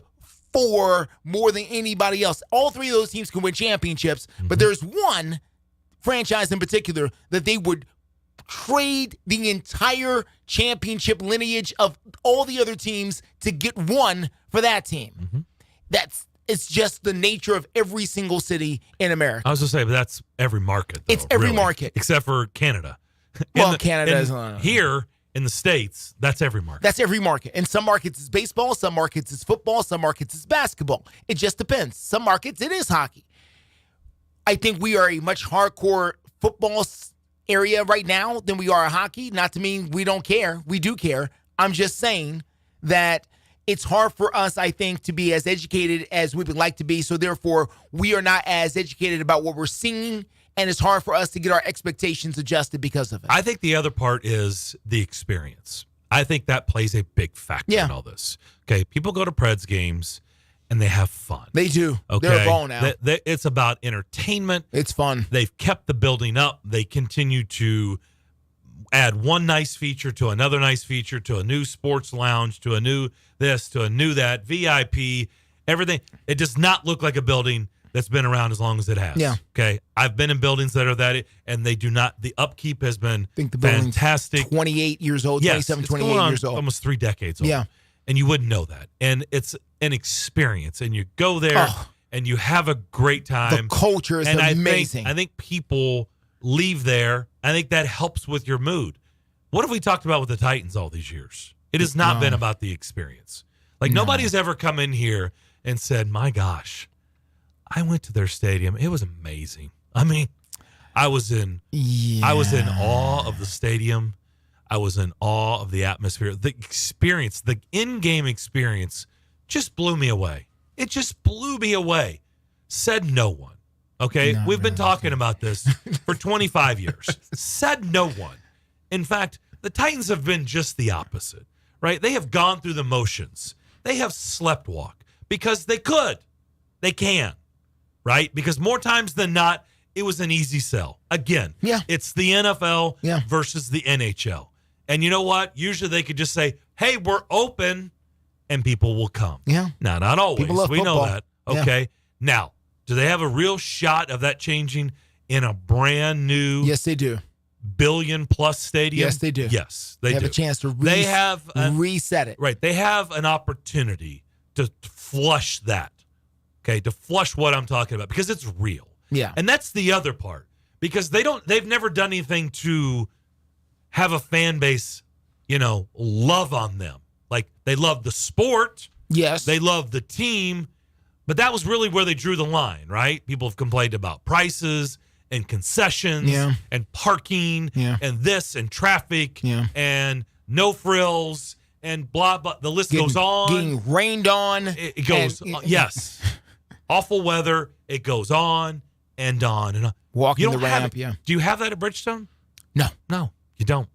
for more than anybody else. All 3 of those teams can win championships, but there's one franchise in particular that they would trade the entire championship lineage of all the other teams to get one for that team. It's just the nature of every single city in America. I was going to say, but that's every market, though, it's every really. market. Except for Canada. Canada is here in the States, that's every market. That's every market. In some markets it's baseball, some markets it's football, some markets it's basketball. It just depends. Some markets it is hockey. I think we are a much hardcore football area right now than we are a hockey. Not to mean we don't care. We do care. I'm just saying that it's hard for us, I think, to be as educated as we would like to be. So therefore, we are not as educated about what we're seeing, and it's hard for us to get our expectations adjusted because of it. I think the other part is the experience. I think that plays a big factor in all this. Okay, people go to Preds games, and they have fun. They do. Okay? They're a ball now. It's about entertainment. It's fun. They've kept the building up. They continue to add one nice feature to another nice feature, to a new sports lounge, to a new this, to a new that, VIP, everything. It does not look like a building that's been around as long as it has. Yeah. Okay. I've been in buildings that are that, and they do not, the upkeep has been fantastic. 28 years old, 27, 28 years old. Almost 3 decades old. Yeah. And you wouldn't know that. And it's an experience, and you go there and you have a great time. The culture is amazing. I think people leave there I think that helps with your mood. What have we talked about with the Titans all these years? It has not been about the experience. Like, nobody's ever come in here and said, my gosh, I went to their stadium. It was amazing. I mean, I was in awe of the stadium. I was in awe of the atmosphere. The experience, the in-game experience just blew me away. It just blew me away. Said no one. Okay? We've been talking about this for 25 years. Said no one. In fact, the Titans have been just the opposite, right? They have gone through the motions. They have sleptwalk because they could. They can, right? Because more times than not, it was an easy sell. Again, it's the NFL versus the NHL. And you know what? Usually they could just say, hey, we're open, and people will come. Yeah. Now, not always. People love know football. that. Okay. Yeah. Now, do they have a real shot of that changing in a brand new Yes, they do. billion-plus stadium? Yes, they do. Yes, they have do. a chance to reset it. Right. They have an opportunity to flush that. Okay, to flush what I'm talking about because it's real. Yeah. And that's the other part because they've never done anything to have a fan base, love on them. Like they love the sport. Yes. They love the team, but that was really where they drew the line, right? People have complained about prices and concessions and parking and this and traffic and no frills and blah, blah. The list goes on. Getting rained on. It goes, yes. Awful weather. It goes on and on and on. Walking the ramp, Do you have that at Bridgestone? No. No, you don't.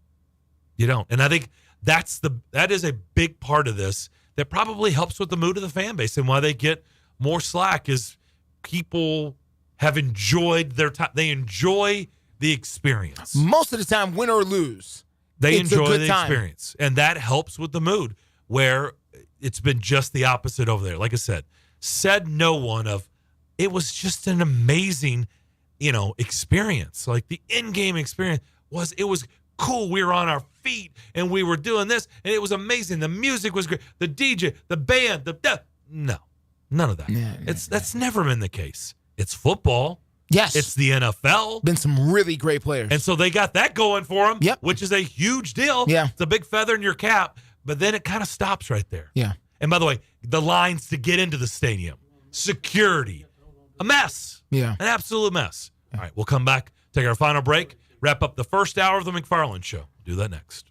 You don't. And I think that is a big part of this that probably helps with the mood of the fan base and why they get more slack is people have enjoyed their time. They enjoy the experience. Most of the time, win or lose. They enjoy the experience. And that helps with the mood where it's been just the opposite over there. Like I said no one of, it was just an amazing, experience. Like the in-game experience was cool. We were on our feet and we were doing this and it was amazing. The music was great. The DJ, the band, no, none of that. That's never been the case. It's football. Yes. It's the NFL. Been some really great players. And so they got that going for them, which is a huge deal. Yeah. It's a big feather in your cap, but then it kind of stops right there. Yeah. And by the way, the lines to get into the stadium, security, a mess. Yeah. An absolute mess. All right, we'll come back, take our final break, wrap up the first hour of the McFarland Show. Do that next.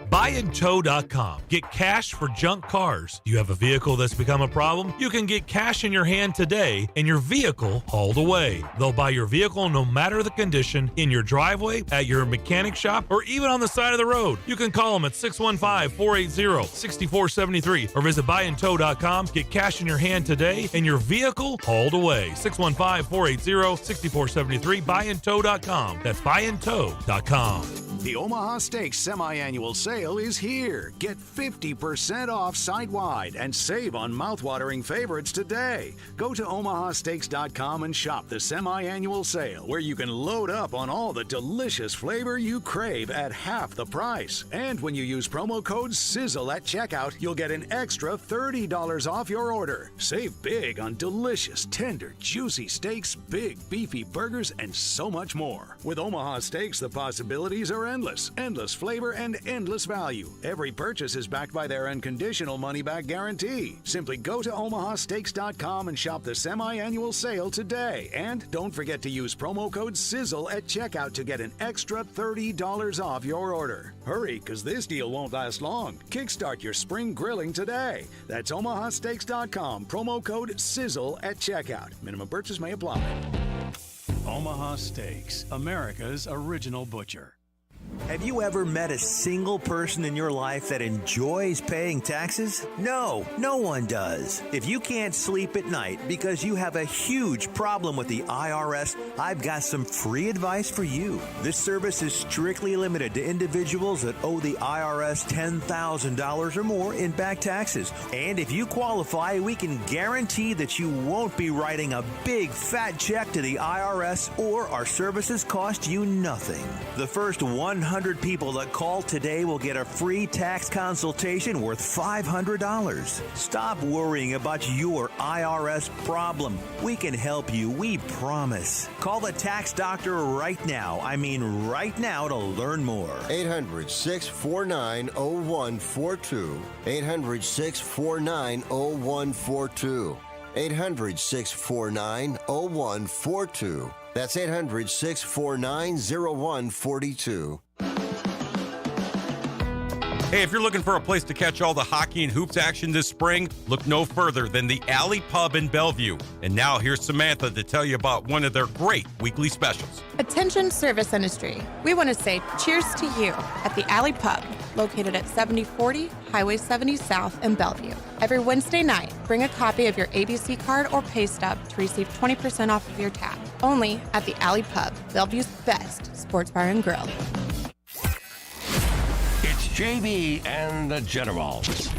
Buyandtow.com. Get cash for junk cars. Do you have a vehicle that's become a problem? You can get cash in your hand today and your vehicle hauled away. They'll buy your vehicle no matter the condition, in your driveway, at your mechanic shop, or even on the side of the road. You can call them at 615-480-6473 or visit buyandtow.com. Get cash in your hand today and your vehicle hauled away. 615-480-6473. Buyandtow.com. That's buyandtow.com. The Omaha Steaks semi-annual sale is here. Get 50% off site-wide and save on mouthwatering favorites today. Go to omahasteaks.com and shop the semi-annual sale, where you can load up on all the delicious flavor you crave at half the price. And when you use promo code SIZZLE at checkout, you'll get an extra $30 off your order. Save big on delicious, tender, juicy steaks, big, beefy burgers, and so much more. With Omaha Steaks, the possibilities are endless flavor and endless value. Every purchase is backed by their unconditional money-back guarantee. Simply go to omahasteaks.com and shop the semi-annual sale today. And don't forget to use promo code SIZZLE at checkout to get an extra $30 off your order. Hurry, because this deal won't last long. Kickstart your spring grilling today. That's omahasteaks.com, promo code SIZZLE at checkout. Minimum purchase may apply. Omaha Steaks, America's original butcher. Have you ever met a single person in your life that enjoys paying taxes? No, no one does. If you can't sleep at night because you have a huge problem with the IRS, I've got some free advice for you. This service is strictly limited to individuals that owe the IRS $10,000 or more in back taxes. And if you qualify, we can guarantee that you won't be writing a big fat check to the IRS, or our services cost you nothing. The first 100 100 people that call today will get a free tax consultation worth $500. Stop worrying about your IRS problem. We can help you, we promise. Call the tax doctor right now. I mean right now to learn more. 800-649-0142. 800-649-0142. 800-649-0142. That's 800-649-0142. Hey, if you're looking for a place to catch all the hockey and hoops action this spring, look no further than the Alley Pub in Bellevue. And now here's Samantha to tell you about one of their great weekly specials. Attention service industry. We want to say cheers to you at the Alley Pub, located at 7040 Highway 70 South in Bellevue. Every Wednesday night, bring a copy of your ABC card or pay stub to receive 20% off of your tab. Only at the Alley Pub, Bellevue's best sports bar and grill. It's JB and the Generals.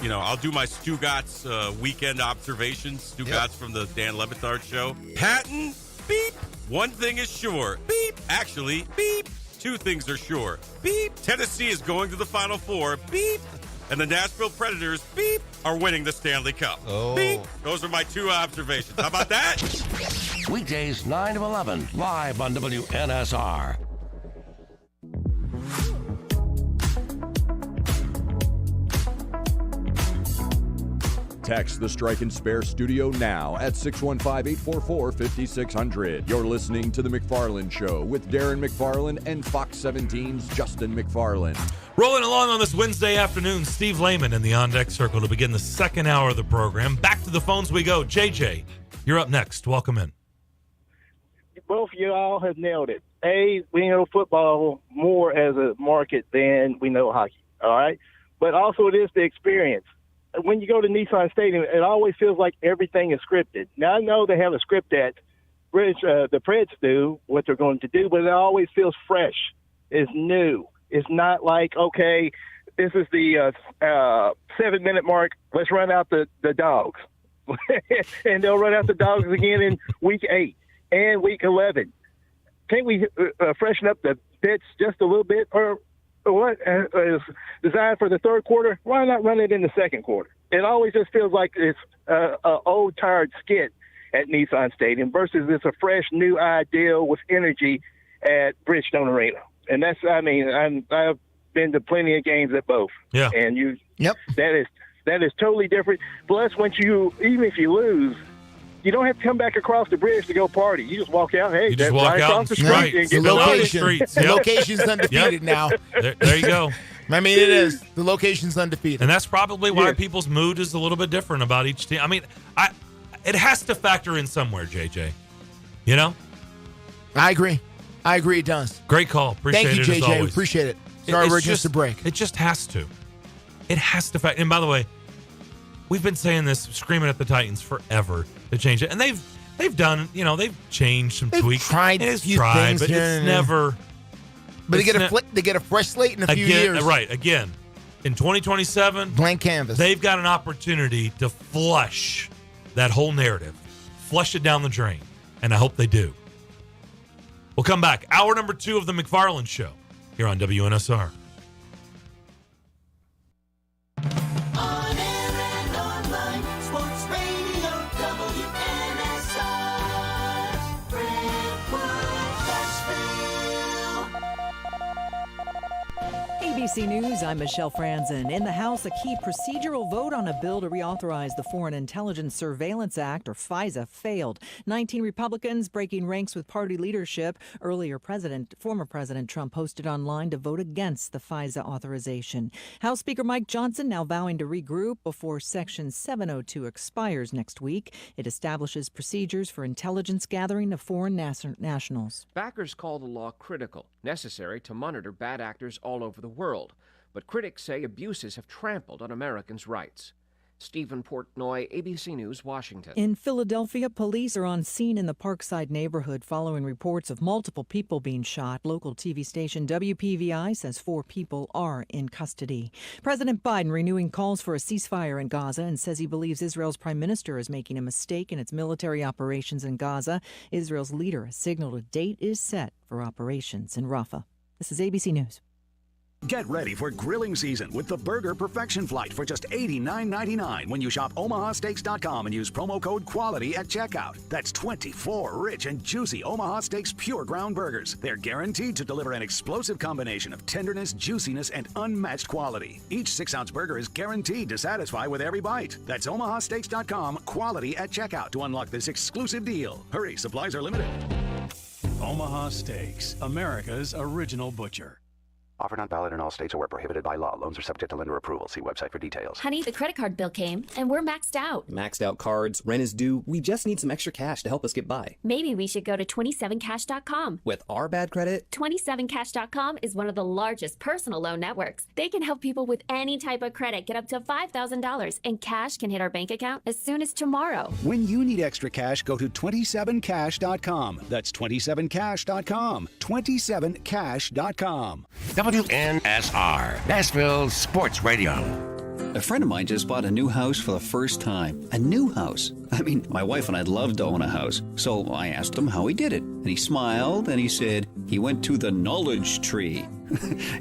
You know, I'll do my Stugatz weekend observations. Stugatz from the Dan Le Batard show. Patton, beep. One thing is sure. Beep. Actually, beep. Two things are sure. Beep. Tennessee is going to the Final Four. Beep. And the Nashville Predators, beep, are winning the Stanley Cup. Oh. Beep. Those are my two observations. How about that? Weekdays 9 to 11, live on WNSR. Text the Strike and Spare studio now at 615-844-5600. You're listening to The McFarland Show with Darren McFarland and Fox 17's Justin McFarland. Rolling along on this Wednesday afternoon, Steve Lehman in the On Deck Circle to begin the second hour of the program. Back to the phones we go. JJ, you're up next. Welcome in. Both of you all have nailed it. We know football more as a market than we know hockey, all right? But also it is the experience. When you go to Nissan Stadium, it always feels like everything is scripted. Now, I know they have a script that the Preds do, what they're going to do, but it always feels fresh. It's new. It's not like, okay, this is the 7-minute mark. Let's run out the dogs. And they'll run out the dogs again in week 8 and week 11. Can't we freshen up the bits just a little bit? Or what is designed for the third quarter, why not run it in the second quarter? It always just feels like it's an old, tired skit at Nissan Stadium versus it's a fresh, new idea with energy at Bridgestone Arena. And that's, I mean, I've been to plenty of games at both. Yeah. And that is totally different. Plus, even if you lose, you don't have to come back across the bridge to go party. You just walk out. Hey, you just walk out across the street and get the location. location's undefeated now. There you go. I mean, it is. The location's undefeated. And that's probably why people's mood is a little bit different about each team. I mean, it has to factor in somewhere, JJ. You know? I agree. It does. Great call. Appreciate Thank you, it as JJ. always. Appreciate it. Sorry we're just a break. It just has to. It has to factor. And by the way, we've been saying this, screaming at the Titans forever to change it. And they've done, they've changed some tweaks. Tried a few things but here it's and never. But they get a fresh slate in a few years. Right. Again, in 2027, blank canvas. They've got an opportunity to flush that whole narrative, flush it down the drain, and I hope they do. We'll come back. Hour number 2 of the McFarland Show here on WNSR. On air and online, Sports Radio WNSR, Brentwood, Nashville. ABC News, I'm Michelle Franzen. In the House, a key procedural vote on a bill to reauthorize the Foreign Intelligence Surveillance Act, or FISA, failed. 19 Republicans breaking ranks with party leadership. Earlier, former President Trump posted online to vote against the FISA authorization. House Speaker Mike Johnson now vowing to regroup before Section 702 expires next week. It establishes procedures for intelligence gathering of foreign nationals. Backers call the law critical, necessary to monitor bad actors all over the world. But critics say abuses have trampled on Americans' rights. Stephen Portnoy, ABC News, Washington. In Philadelphia, police are on scene in the Parkside neighborhood following reports of multiple people being shot. Local TV station WPVI says 4 people are in custody. President Biden renewing calls for a ceasefire in Gaza and says he believes Israel's prime minister is making a mistake in its military operations in Gaza. Israel's leader has signaled a date is set for operations in Rafah. This is ABC News. Get ready for grilling season with the Burger Perfection Flight for just $89.99 when you shop omahasteaks.com and use promo code QUALITY at checkout. That's 24 rich and juicy Omaha Steaks pure ground burgers. They're guaranteed to deliver an explosive combination of tenderness, juiciness, and unmatched quality. Each 6-ounce burger is guaranteed to satisfy with every bite. That's omahasteaks.com, quality at checkout to unlock this exclusive deal. Hurry, supplies are limited. Omaha Steaks, America's original butcher. Offer not valid in all states or where prohibited by law. Loans are subject to lender approval. See website for details. Honey, the credit card bill came, and we're maxed out. Maxed out cards, rent is due. We just need some extra cash to help us get by. Maybe we should go to 27cash.com. With our bad credit? 27cash.com is one of the largest personal loan networks. They can help people with any type of credit get up to $5,000, and cash can hit our bank account as soon as tomorrow. When you need extra cash, go to 27cash.com. That's 27cash.com. 27cash.com. WNSR, Nashville Sports Radio. A friend of mine just bought a new house for the first time. A new house. I mean, my wife and I'd love to own a house. So I asked him how he did it. And he smiled and he said he went to the knowledge tree.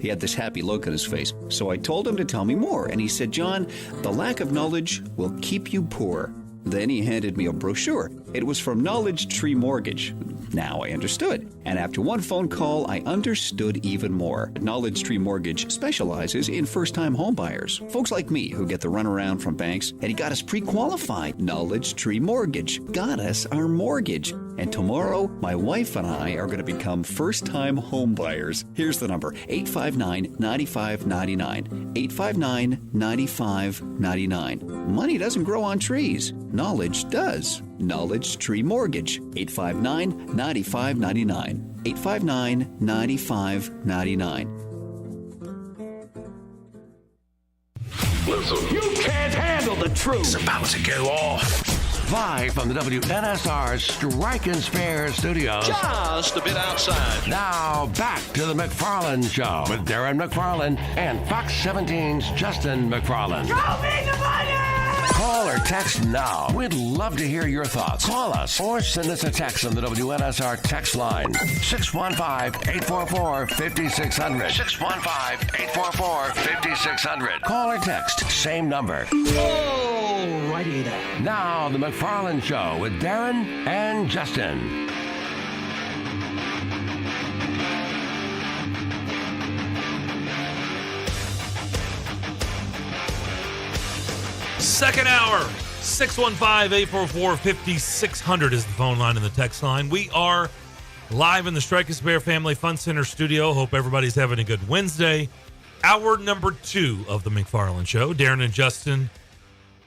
He had this happy look on his face. So I told him to tell me more. And he said, John, the lack of knowledge will keep you poor. Then he handed me a brochure. It was from Knowledge Tree Mortgage. Now I understood. And after one phone call, I understood even more. Knowledge Tree Mortgage specializes in first-time home buyers. Folks like me who get the runaround from banks, and he got us pre-qualified. Knowledge Tree Mortgage got us our mortgage. And tomorrow, my wife and I are going to become first-time home buyers. Here's the number, 859-9599. 859-9599. Money doesn't grow on trees. Knowledge does. Knowledge Tree Mortgage, 859-9599. 859-9599. Listen, you can't handle the truth. It's about to go off. Live from the WNSR Strike and Spare studios. Just a bit outside. Now back to the McFarland Show with Darren McFarland and Fox 17's Justin McFarland. Show me the money! Call or text now. We'd love to hear your thoughts. Call us or send us a text on the WNSR text line. 615-844-5600. 615-844-5600. Call or text. Same number. Oh, righty there. Now, the McFarland Show with Darren and Justin. Second hour, 615-844-5600 is the phone line and the text line. We are live in the Strike and Spare Family Fun Center studio. Hope everybody's having a good Wednesday. Hour number 2 of the McFarland Show. Darren and Justin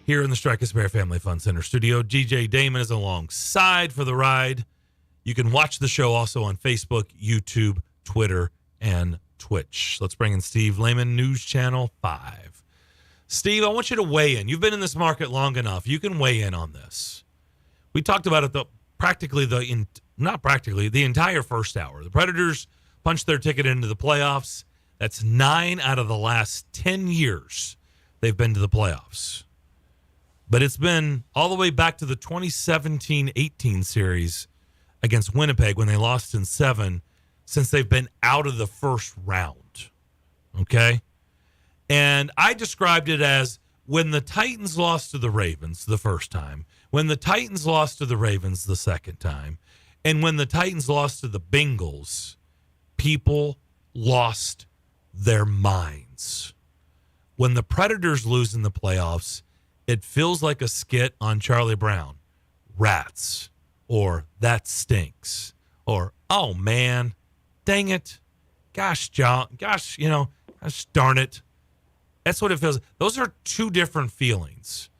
here in the Strike and Spare Family Fun Center studio. DJ Damon is alongside for the ride. You can watch the show also on Facebook, YouTube, Twitter, and Twitch. Let's bring in Steve Lehman, News Channel 5. Steve, I want you to weigh in. You've been in this market long enough. You can weigh in on this. We talked about it the entire first hour. The Predators punched their ticket into the playoffs. That's 9 out of the last 10 years they've been to the playoffs. But it's been all the way back to the 2017-18 series against Winnipeg when they lost in 7 since they've been out of the first round. Okay? And I described it as when the Titans lost to the Ravens the first time, when the Titans lost to the Ravens the second time, and when the Titans lost to the Bengals, people lost their minds. When the Predators lose in the playoffs, it feels like a skit on Charlie Brown. Rats. Or that stinks. Or, oh man, dang it. Gosh, John. Gosh, darn it. That's what it feels. Those are two different feelings.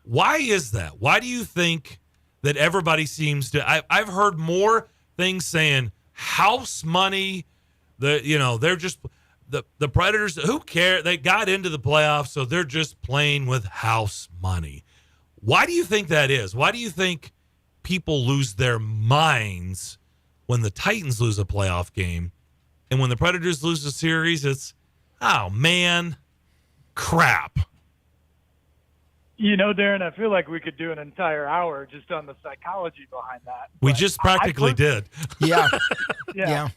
Why is that? Why do you think that everybody seems to? I've heard more things saying house money. They're just the Predators. Who care? They got into the playoffs, so they're just playing with house money. Why do you think that is? Why do you think people lose their minds when the Titans lose a playoff game, and when the Predators lose a series, it's oh man. Crap. Darren, I feel like we could do an entire hour just on the psychology behind that. We just practically did. Yeah. Yeah.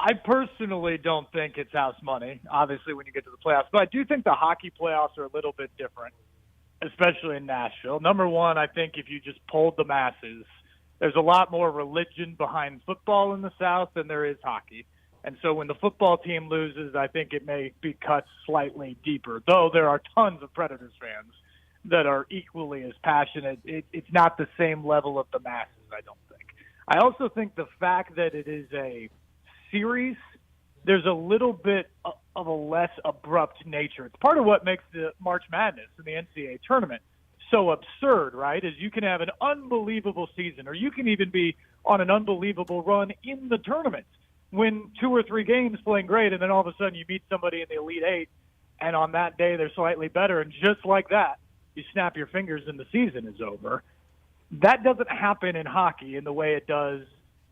I personally don't think it's house money, obviously, when you get to the playoffs. But I do think the hockey playoffs are a little bit different, especially in Nashville. Number one, I think if you just polled the masses, there's a lot more religion behind football in the South than there is hockey. And so when the football team loses, I think it may be cut slightly deeper, though there are tons of Predators fans that are equally as passionate. It's not the same level of the masses, I don't think. I also think the fact that it is a series, there's a little bit of a less abrupt nature. It's part of what makes the March Madness and the NCAA tournament so absurd, right? Is you can have an unbelievable season, or you can even be on an unbelievable run in the tournament, win 2 or 3 games playing great, and then all of a sudden you meet somebody in the Elite Eight, and on that day they're slightly better, and just like that, you snap your fingers and the season is over. That doesn't happen in hockey in the way it does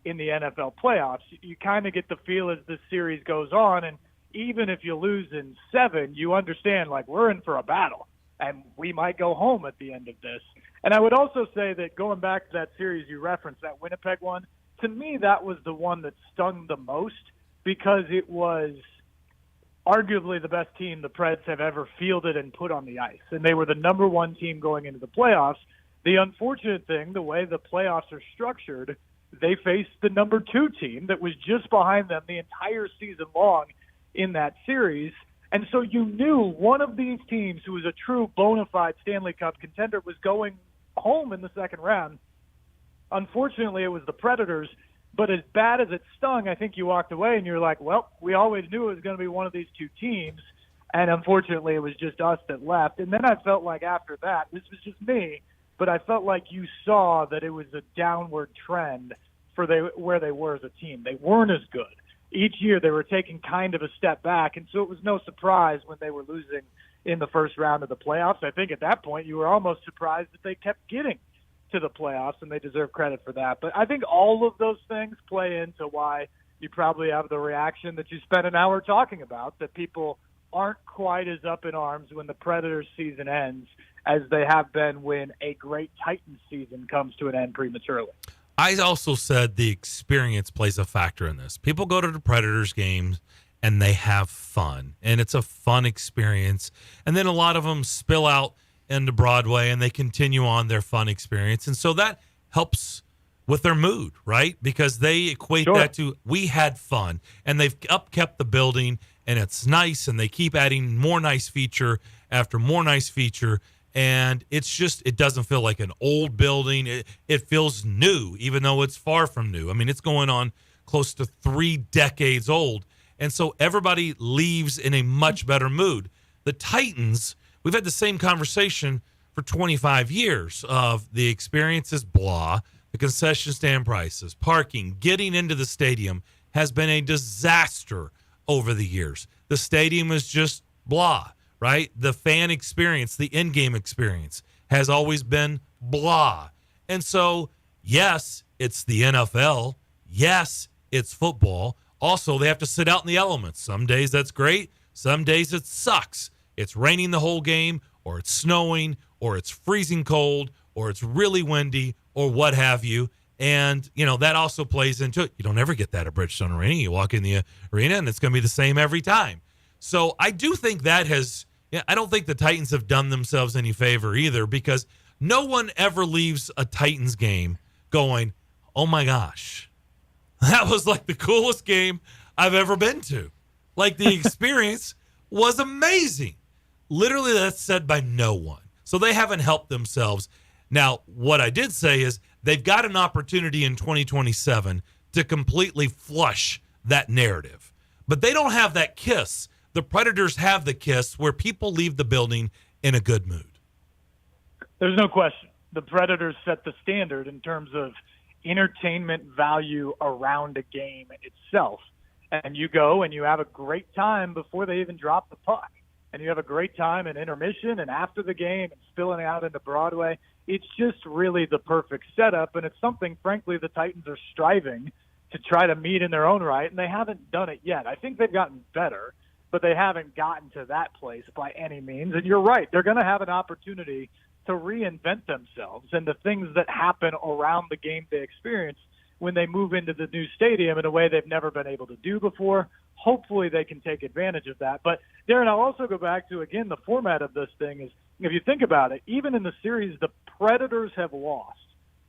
in the NFL playoffs. You kind of get the feel as the series goes on, and even if you lose in 7, you understand, like, we're in for a battle, and we might go home at the end of this. And I would also say that going back to that series you referenced, that Winnipeg one, to me that was the one that stung the most because it was arguably the best team the Preds have ever fielded and put on the ice, and they were the number 1 team going into the playoffs. The unfortunate thing, the way the playoffs are structured, they faced the number 2 team that was just behind them the entire season long in that series. And so you knew one of these teams who was a true bona fide Stanley Cup contender was going home in the second round. Unfortunately, it was the Predators. But as bad as it stung, I think you walked away and you're like, well, we always knew it was going to be one of these 2 teams. And unfortunately, it was just us that left. And then I felt like after that, this was just me, but I felt like you saw that it was a downward trend for where they were as a team. They weren't as good. Each year they were taking kind of a step back, and so it was no surprise when they were losing in the first round of the playoffs. I think at that point you were almost surprised that they kept getting to the playoffs, and they deserve credit for that. But I think all of those things play into why you probably have the reaction that you spent an hour talking about, that people aren't quite as up in arms when the Predators season ends as they have been when a great Titans season comes to an end prematurely. I also said the experience plays a factor in this. People go to the Predators games and they have fun, and it's a fun experience. And then a lot of them spill out into Broadway and they continue on their fun experience. And so that helps with their mood, right? Because they equate that to, we had fun, and they've upkept the building and it's nice, and they keep adding more nice feature after more nice feature. And it's just, it doesn't feel like an old building. It feels new, even though it's far from new. I mean, it's going on close to 3 decades old. And so everybody leaves in a much better mood. The Titans, we've had the same conversation for 25 years of the experience is blah, the concession stand prices, parking, getting into the stadium has been a disaster over the years. The stadium is just blah. Right? The fan experience, the in-game experience has always been blah. And so, yes, it's the NFL. Yes, it's football. Also, they have to sit out in the elements. Some days that's great. Some days it sucks. It's raining the whole game, or it's snowing, or it's freezing cold, or it's really windy, or what have you. And, you know, that also plays into it. You don't ever get that at Bridgestone Arena. You walk in the arena, and it's going to be the same every time. So I do think that has... Yeah, I don't think the Titans have done themselves any favor either, because no one ever leaves a Titans game going, oh my gosh, that was like the coolest game I've ever been to. Like, the experience was amazing. Literally, that's said by no one. So they haven't helped themselves. Now, what I did say is they've got an opportunity in 2027 to completely flush that narrative. But they don't have that kiss. The Predators have the kiss where people leave the building in a good mood. There's no question. The Predators set the standard in terms of entertainment value around a game itself. And you go and you have a great time before they even drop the puck. And you have a great time in intermission and after the game and spilling out into Broadway. It's just really the perfect setup, and it's something, frankly, the Titans are striving to try to meet in their own right, and they haven't done it yet. I think they've gotten better, but they haven't gotten to that place by any means. And you're right, they're going to have an opportunity to reinvent themselves, and the things that happen around the game they experience when they move into the new stadium in a way they've never been able to do before. Hopefully they can take advantage of that. But, Darren, I'll also go back to, again, the format of this thing is, if you think about it, even in the series the Predators have lost,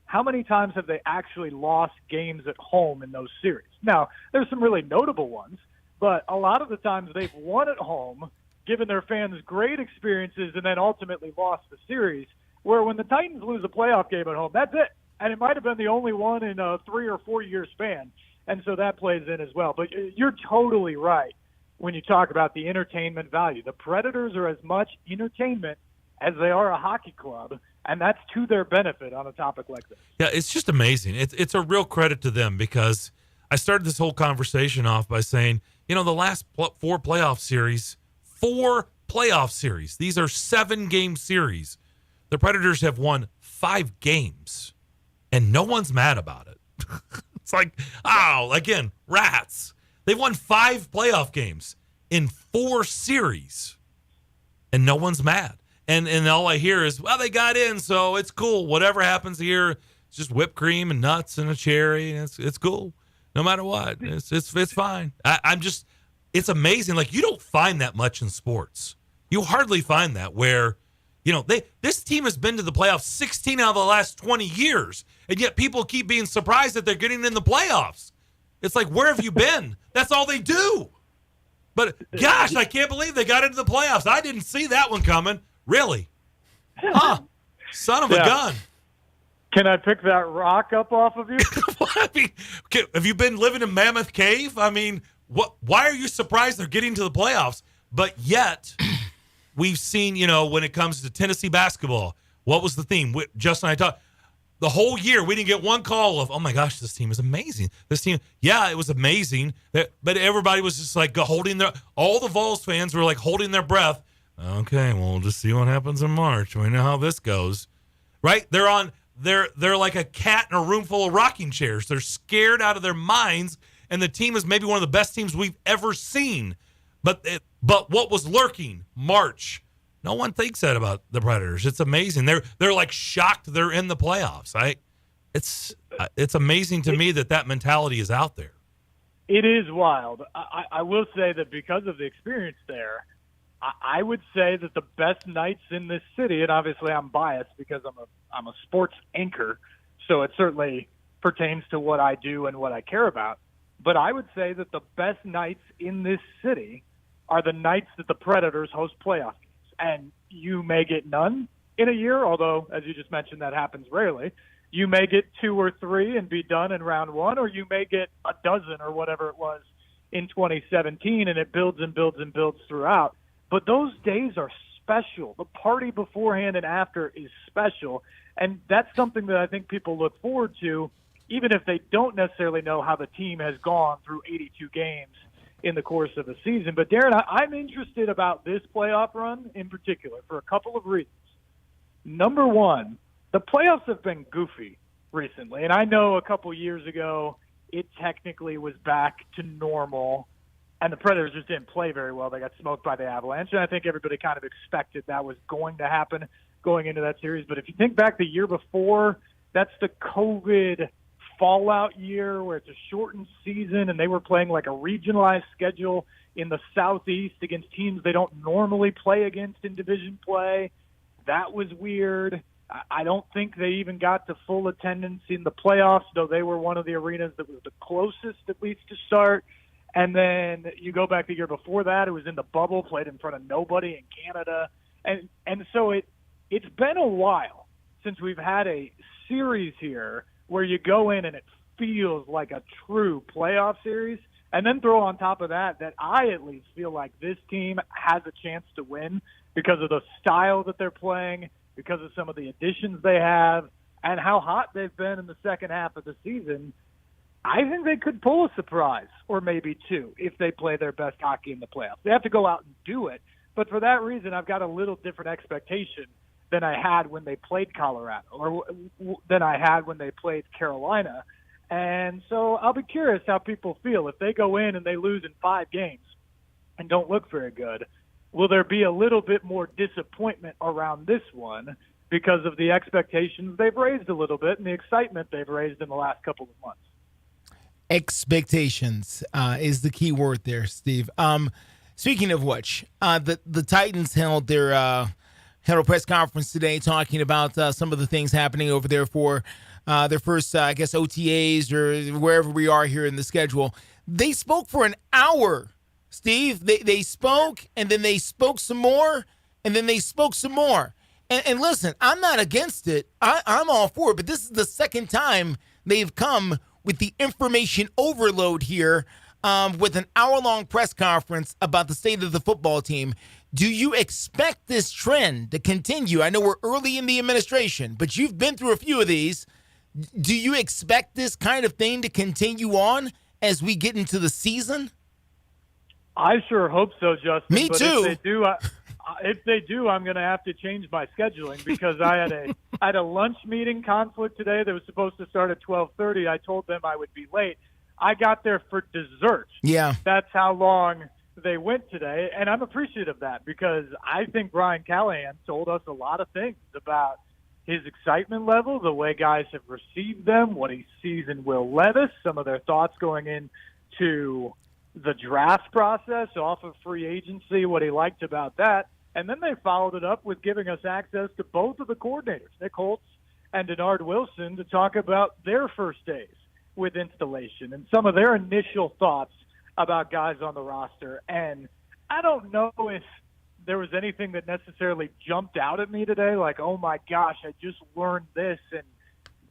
how many times have they actually lost games at home in those series? Now, there's some really notable ones, but a lot of the times they've won at home, given their fans great experiences, and then ultimately lost the series, where when the Titans lose a playoff game at home, that's it. And it might have been the only one in a 3 or 4 year span. And so that plays in as well. But you're totally right when you talk about the entertainment value. The Predators are as much entertainment as they are a hockey club, and that's to their benefit on a topic like this. Yeah, it's just amazing. It's a real credit to them, because I started this whole conversation off by saying, the last 4 playoff series, these are 7-game series. The Predators have won 5 games, and no one's mad about it. It's like, again, rats. They've won 5 playoff games in 4 series, and no one's mad. And all I hear is, well, they got in, so it's cool. Whatever happens here, it's just whipped cream and nuts and a cherry, and it's cool. No matter what, it's fine. It's amazing. Like, you don't find that much in sports. You hardly find that where, this team has been to the playoffs 16 out of the last 20 years, and yet people keep being surprised that they're getting in the playoffs. It's like, where have you been? That's all they do. But gosh, I can't believe they got into the playoffs. I didn't see that one coming. Really? Huh? Son of a gun. Can I pick that rock up off of you? Have you been living in Mammoth Cave? I mean, why are you surprised they're getting to the playoffs? But yet, we've seen, when it comes to Tennessee basketball, what was the theme? Justin and I talked. The whole year, we didn't get one call of, oh my gosh, this team is amazing. This team, yeah, it was amazing. But everybody was just like all the Vols fans were like holding their breath. Okay, well, we'll just see what happens in March. We know how this goes. Right? They're like a cat in a room full of rocking chairs. They're scared out of their minds, and the team is maybe one of the best teams we've ever seen. But what was lurking? March. No one thinks that about the Predators. It's amazing. They're like shocked they're in the playoffs. It's amazing to me that mentality is out there. It is wild. I will say that because of the experience there, I would say that the best nights in this city, and obviously I'm biased because I'm a sports anchor, so it certainly pertains to what I do and what I care about. But I would say that the best nights in this city are the nights that the Predators host playoff games. And you may get none in a year, although, as you just mentioned, that happens rarely. You may get 2 or 3 and be done in round 1, or you may get a dozen or whatever it was in 2017, and it builds and builds and builds throughout. But those days are special. The party beforehand and after is special, and that's something that I think people look forward to, even if they don't necessarily know how the team has gone through 82 games in the course of the season. But, Darren, I'm interested about this playoff run in particular for a couple of reasons. Number one, the playoffs have been goofy recently, and I know a couple years ago it technically was back to normal, and the Predators just didn't play very well. They got smoked by the Avalanche, and I think everybody kind of expected that was going to happen going into that series. But if you think back the year before, that's the COVID fallout year where it's a shortened season and they were playing like a regionalized schedule in the Southeast against teams they don't normally play against in division play. That was weird. I don't think they even got to full attendance in the playoffs, though they were one of the arenas that was the closest at least to start. And then you go back the year before that, it was in the bubble, played in front of nobody in Canada. And so it's been a while since we've had a series here where you go in and it feels like a true playoff series, and then throw on top of that I at least feel like this team has a chance to win because of the style that they're playing, because of some of the additions they have, and how hot they've been in the second half of the season. I think they could pull a surprise, or maybe 2, if they play their best hockey in the playoffs. They have to go out and do it, but for that reason, I've got a little different expectation than I had when they played Colorado, or than I had when they played Carolina. And so I'll be curious how people feel. If they go in and they lose in 5 games and don't look very good, will there be a little bit more disappointment around this one because of the expectations they've raised a little bit and the excitement they've raised in the last couple of months? Expectations is the key word there, Steve. Speaking of which, the Titans held a press conference today talking about some of the things happening over there for their first, OTAs or wherever we are here in the schedule. They spoke for an hour, Steve. They spoke, and then they spoke some more, and then they spoke some more. And listen, I'm not against it. I'm all for it, but this is the second time they've come with the information overload here with an hour-long press conference about the state of the football team. Do you expect this trend to continue? I know we're early in the administration, but you've been through a few of these. Do you expect this kind of thing to continue on as we get into the season? I sure hope so, Justin. Me but too. If they do, I'm going to have to change my scheduling because I had a lunch meeting conflict today that was supposed to start at 12:30. I told them I would be late. I got there for dessert. Yeah. That's how long they went today, and I'm appreciative of that because I think Brian Callahan told us a lot of things about his excitement level, the way guys have received them, what he sees in Will Levis, some of their thoughts going into the draft process off of free agency, what he liked about that. And then they followed it up with giving us access to both of the coordinators, Nick Holtz and Denard Wilson, to talk about their first days with installation and some of their initial thoughts about guys on the roster. And I don't know if there was anything that necessarily jumped out at me today, like, oh my gosh, I just learned this and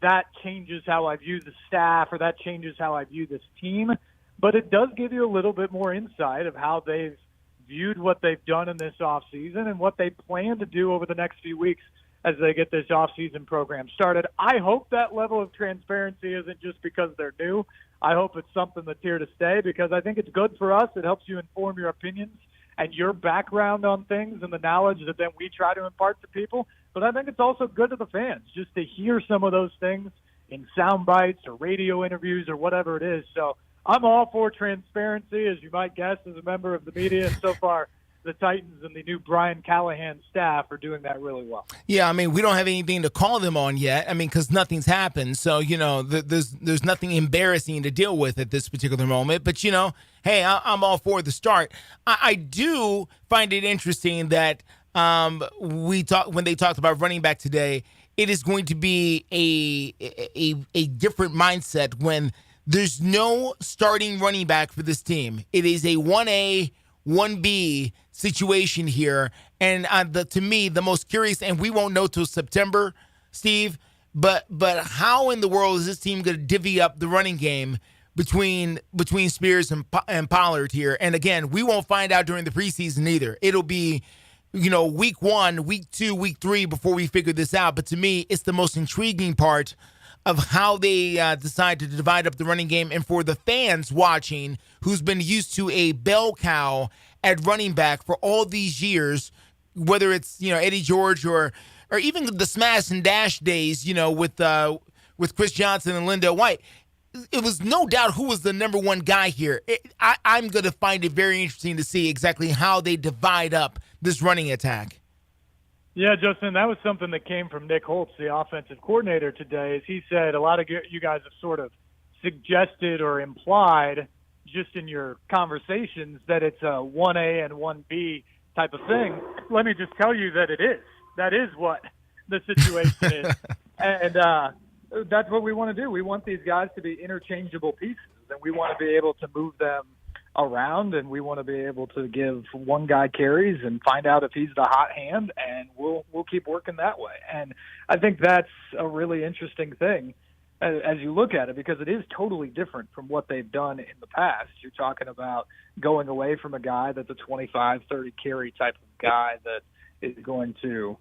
that changes how I view the staff or that changes how I view this team. But it does give you a little bit more insight of how they've viewed what they've done in this offseason and what they plan to do over the next few weeks as they get this offseason program started. I hope that level of transparency isn't just because they're new. I hope it's something that's here to stay because I think it's good for us. It helps you inform your opinions and your background on things and the knowledge that then we try to impart to people. But I think it's also good to the fans just to hear some of those things in sound bites or radio interviews or whatever it is. So I'm all for transparency, as you might guess, as a member of the media. And so far, the Titans and the new Brian Callahan staff are doing that really well. Yeah, I mean, we don't have anything to call them on yet. I mean, because nothing's happened. So, there's nothing embarrassing to deal with at this particular moment. But, hey, I'm all for the start. I do find it interesting that when they talked about running back today, it is going to be a different mindset when there's no starting running back for this team. It is a 1A, 1B situation here. And to me, the most curious, and we won't know till September, Steve, but how in the world is this team going to divvy up the running game between Spears and Pollard here? And again, we won't find out during the preseason either. It'll be, week 1, week 2, week 3 before we figure this out. But to me, it's the most intriguing part of how they decide to divide up the running game. And for the fans watching who's been used to a bell cow at running back for all these years, whether it's, Eddie George or even the smash and dash days, with Chris Johnson and Lindo White, it was no doubt who was the number one guy here. I'm going to find it very interesting to see exactly how they divide up this running attack. Yeah, Justin, that was something that came from Nick Holtz, the offensive coordinator today, as he said a lot of you guys have sort of suggested or implied just in your conversations that it's a 1A and 1B type of thing. Let me just tell you that it is. That is what the situation is. And that's what we want to do. We want these guys to be interchangeable pieces, and we want to be able to move them around, and we want to be able to give one guy carries and find out if he's the hot hand, and we'll keep working that way. And I think that's a really interesting thing as you look at it, because it is totally different from what they've done in the past. You're talking about going away from a guy that's a 25, 30 carry type of guy that is going to,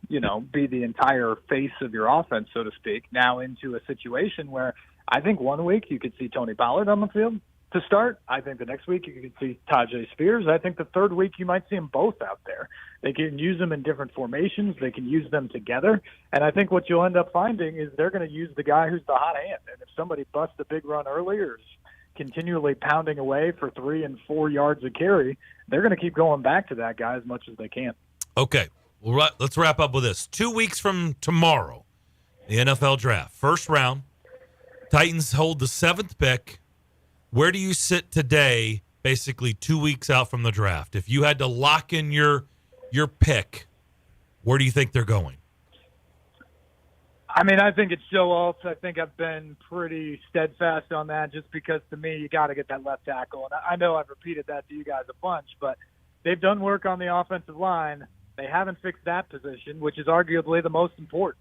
be the entire face of your offense, so to speak, now into a situation where I think 1 week you could see Tony Pollard on the field to start. I think the next week you could see Tajay Spears. I think the third week you might see them both out there. They can use them in different formations. They can use them together. And I think what you'll end up finding is they're going to use the guy who's the hot hand. And if somebody busts a big run early or is continually pounding away for 3 and 4 yards a carry, they're going to keep going back to that guy as much as they can. Okay. Well, let's wrap up with this. 2 weeks from tomorrow, the NFL draft. First round, Titans hold the 7th pick. Where do you sit today, basically 2 weeks out from the draft? If you had to lock in your pick, where do you think they're going? I mean, I think it's Joe Alt. I think I've been pretty steadfast on that just because, to me, you got to get that left tackle. And I know I've repeated that to you guys a bunch, but they've done work on the offensive line. They haven't fixed that position, which is arguably the most important.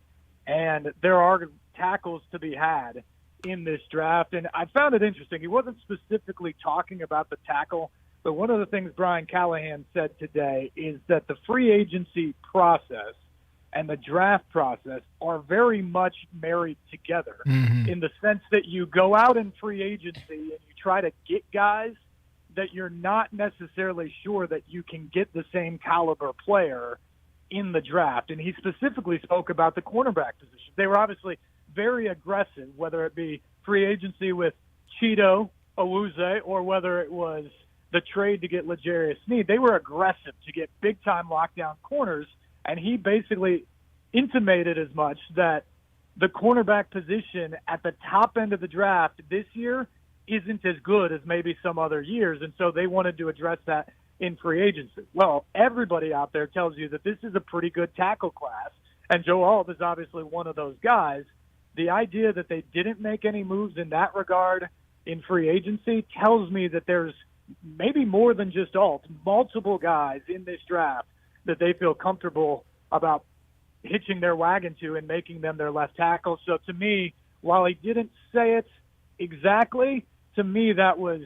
And there are tackles to be had in this draft. And I found it interesting. He wasn't specifically talking about the tackle, but one of the things Brian Callahan said today is that the free agency process and the draft process are very much married together in the sense that you go out in free agency and you try to get guys that you're not necessarily sure that you can get the same caliber player in the draft. And he specifically spoke about the cornerback position. They were obviously very aggressive, whether it be free agency with Cheeto Awuzie or whether it was the trade to get L'Jarius Sneed. They were aggressive to get big-time lockdown corners, and he basically intimated as much that the cornerback position at the top end of the draft this year isn't as good as maybe some other years, and so they wanted to address that in free agency. Well, everybody out there tells you that this is a pretty good tackle class, and Joe Alt is obviously one of those guys. The idea that they didn't make any moves in that regard in free agency tells me that there's maybe more than just Alt, multiple guys in this draft that they feel comfortable about hitching their wagon to and making them their left tackle. So to me, while he didn't say it exactly, to me that was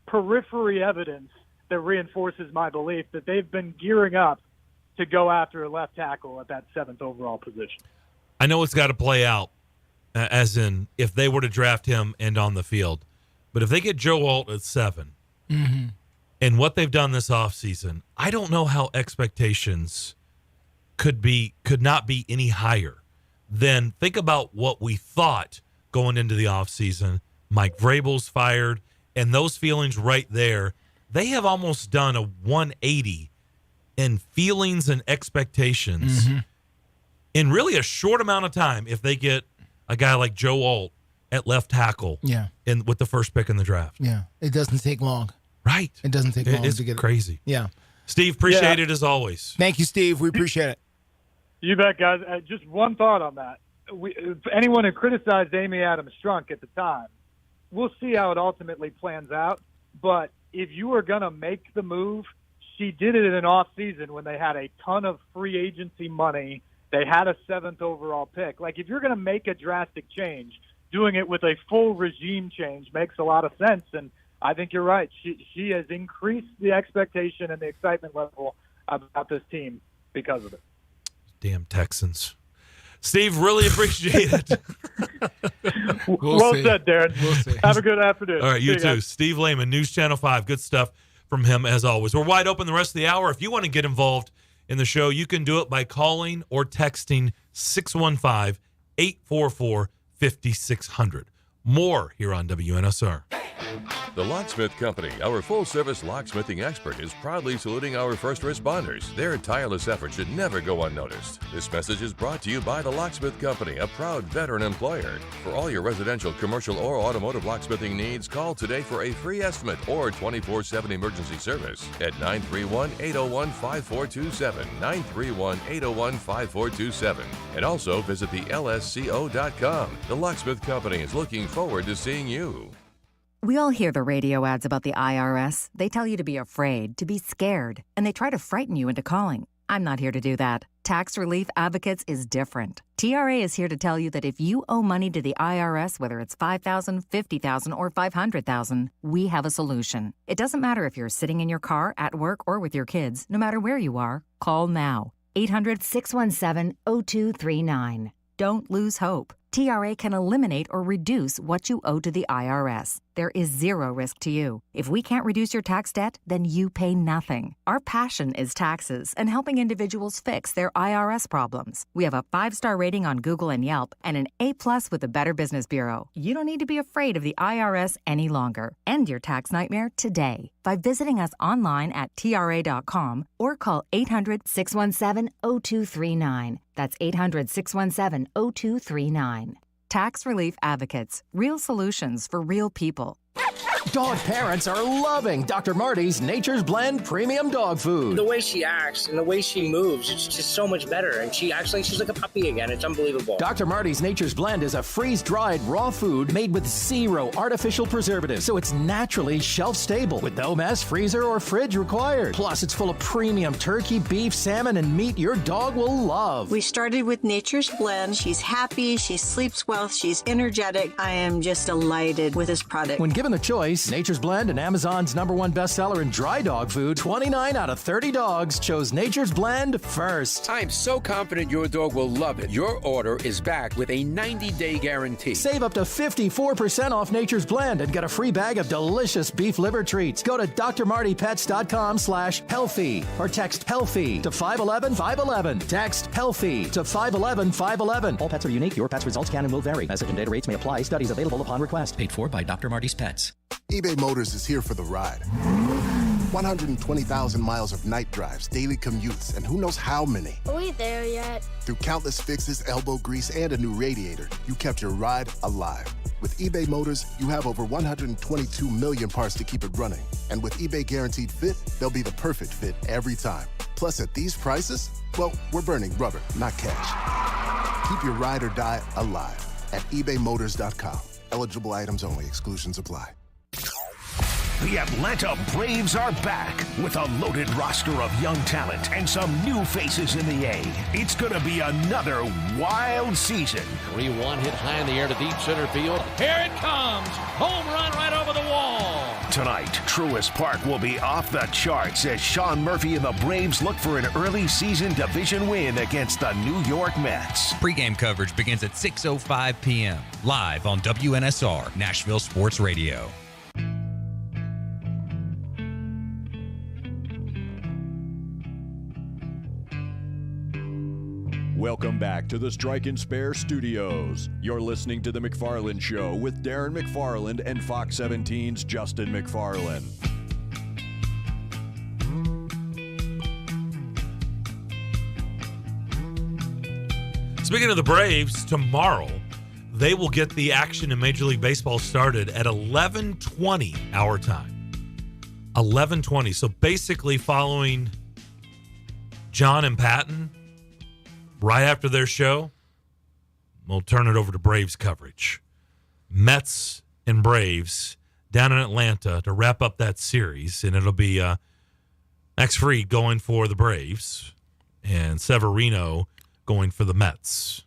periphery evidence that reinforces my belief that they've been gearing up to go after a left tackle at that 7th overall position. I know it's got to play out, as in if they were to draft him and on the field. But if they get Joe Alt at 7, and what they've done this offseason, I don't know how expectations could not be any higher than think about what we thought going into the offseason. Mike Vrabel's fired, and those feelings right there, they have almost done a 180 in feelings and expectations in really a short amount of time if they get a guy like Joe Alt at left tackle with the first pick in the draft. Yeah, it doesn't take long. Right. It doesn't take long it's to get crazy. it. Yeah. Steve, appreciate it as always. Thank you, Steve. We appreciate it. You bet, guys. Just one thought on that. Anyone who criticized Amy Adams Strunk at the time, we'll see how it ultimately plans out. But if you were going to make the move, she did it in an off-season when they had a ton of free agency money. They had a 7th overall pick. Like, if you're going to make a drastic change, doing it with a full regime change makes a lot of sense. And I think you're right. She has increased the expectation and the excitement level about this team because of it. Damn Texans. Steve, really appreciate it. Well said, Darren. We'll see. Have a good afternoon. All right, you See too. guys. Steve Lehman, News Channel 5. Good stuff from him as always. We're wide open the rest of the hour. If you want to get involved in the show, you can do it by calling or texting 615-844-5600. More here on WNSR. The Locksmith Company, our full-service locksmithing expert, is proudly saluting our first responders. Their tireless efforts should never go unnoticed. This message is brought to you by the Locksmith Company, a proud veteran employer. For all your residential, commercial, or automotive locksmithing needs, call today for a free estimate or 24/7 emergency service at 931-801-5427, 931-801-5427. And also visit the lsco.com. The Locksmith Company is looking forward to seeing you. We all hear the radio ads about the IRS. They tell you to be afraid, to be scared, and they try to frighten you into calling. I'm not here to do that. Tax Relief Advocates is different. TRA is here to tell you that if you owe money to the IRS, whether it's $5,000, $50,000, or $500,000, we have a solution. It doesn't matter if you're sitting in your car, at work, or with your kids. No matter where you are, call now. 800-617-0239. Don't lose hope. TRA can eliminate or reduce what you owe to the IRS. There is zero risk to you. If we can't reduce your tax debt, then you pay nothing. Our passion is taxes and helping individuals fix their IRS problems. We have a 5-star rating on Google and Yelp and an A+ with the Better Business Bureau. You don't need to be afraid of the IRS any longer. End your tax nightmare today by visiting us online at TRA.com or call 800-617-0239. That's 800-617-0239. Tax Relief Advocates. Real solutions for real people. Dog parents are loving Dr. Marty's Nature's Blend Premium Dog Food. The way she acts and the way she moves, it's just so much better. And she's like a puppy again. It's unbelievable. Dr. Marty's Nature's Blend is a freeze-dried raw food made with 0 artificial preservatives, so it's naturally shelf-stable with no mess, freezer, or fridge required. Plus, it's full of premium turkey, beef, salmon, and meat your dog will love. We started with Nature's Blend. She's happy, she sleeps well, she's energetic. I am just delighted with this product. When given the choice, Nature's Blend and Amazon's #1 bestseller in dry dog food, 29 out of 30 dogs chose Nature's Blend first. I'm so confident your dog will love it. Your order is back with a 90-day guarantee. Save up to 54% off Nature's Blend and get a free bag of delicious beef liver treats. Go to drmartypets.com/healthy or text healthy to 511-511. Text healthy to 511-511. All pets are unique. Your pet's results can and will vary. Message and data rates may apply. Studies available upon request. Paid for by Dr. Marty's Pets. eBay Motors is here for the ride. 120,000 miles of night drives, daily commutes, and who knows how many. Are we there yet? Through countless fixes, elbow grease, and a new radiator, you kept your ride alive. With eBay Motors, you have over 122 million parts to keep it running. And with eBay Guaranteed Fit, they'll be the perfect fit every time. Plus, at these prices, well, we're burning rubber, not cash. Keep your ride or die alive at ebaymotors.com. Eligible items only. Exclusions apply. The Atlanta Braves are back with a loaded roster of young talent and some new faces in the A. It's going to be another wild season. 3-1 hit high in the air to deep center field. Here it comes. Home run right over the wall. Tonight, Truist Park will be off the charts as Sean Murphy and the Braves look for an early season division win against the New York Mets. Pre-game coverage begins at 6:05 p.m. live on WNSR, Nashville Sports Radio. Welcome back to the Strike and Spare Studios. You're listening to The McFarland Show with Darren McFarland and Fox 17's Justin McFarland. Speaking of the Braves, tomorrow they will get the action in Major League Baseball started at 11:20 our time. 11:20. So basically following John and Patton right after their show, we'll turn it over to Braves coverage. Mets and Braves down in Atlanta to wrap up that series, and it'll be Max Fried going for the Braves and Severino going for the Mets.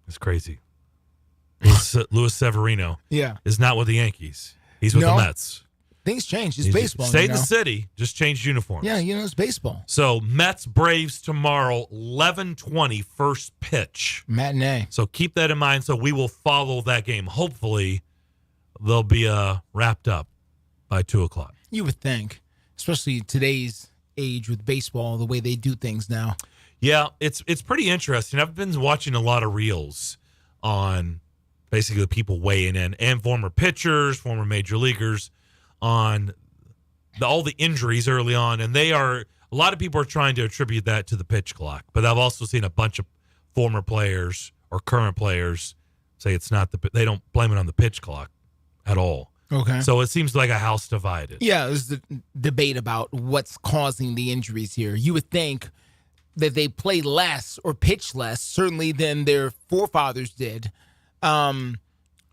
It's crazy. Luis Severino is not with the Yankees. He's with the Mets. Things change. It's baseball. Stayed in the city, just changed uniforms. Yeah, it's baseball. So Mets Braves tomorrow, 11:20 first pitch. Matinee. So keep that in mind. So we will follow that game. Hopefully they'll be wrapped up by 2:00. You would think, especially today's age with baseball, the way they do things now. Yeah, it's pretty interesting. I've been watching a lot of reels on basically the people weighing in and former pitchers, former major leaguers on all the injuries early on, and a lot of people are trying to attribute that to the pitch clock, but I've also seen a bunch of former players or current players say it's not they don't blame it on the pitch clock at all. Okay. So it seems like a house divided. Yeah, there's the debate about what's causing the injuries here. You would think that they play less or pitch less, certainly than their forefathers did.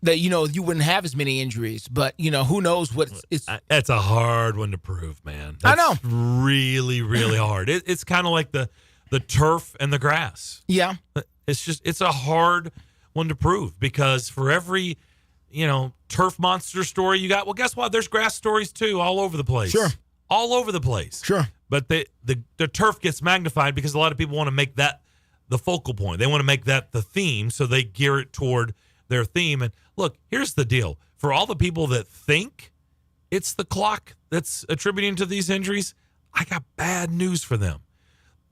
That you wouldn't have as many injuries, but who knows what it's. That's a hard one to prove, man. I know, really, really hard. It's kind of like the turf and the grass. Yeah, it's a hard one to prove because for every turf monster story you got, well, guess what? There's grass stories too, all over the place. Sure, all over the place. Sure, but the turf gets magnified because a lot of people want to make that the focal point. They want to make that the theme, so they gear it toward their theme. And look, here's the deal. For all the people that think it's the clock that's attributing to these injuries, I got bad news for them.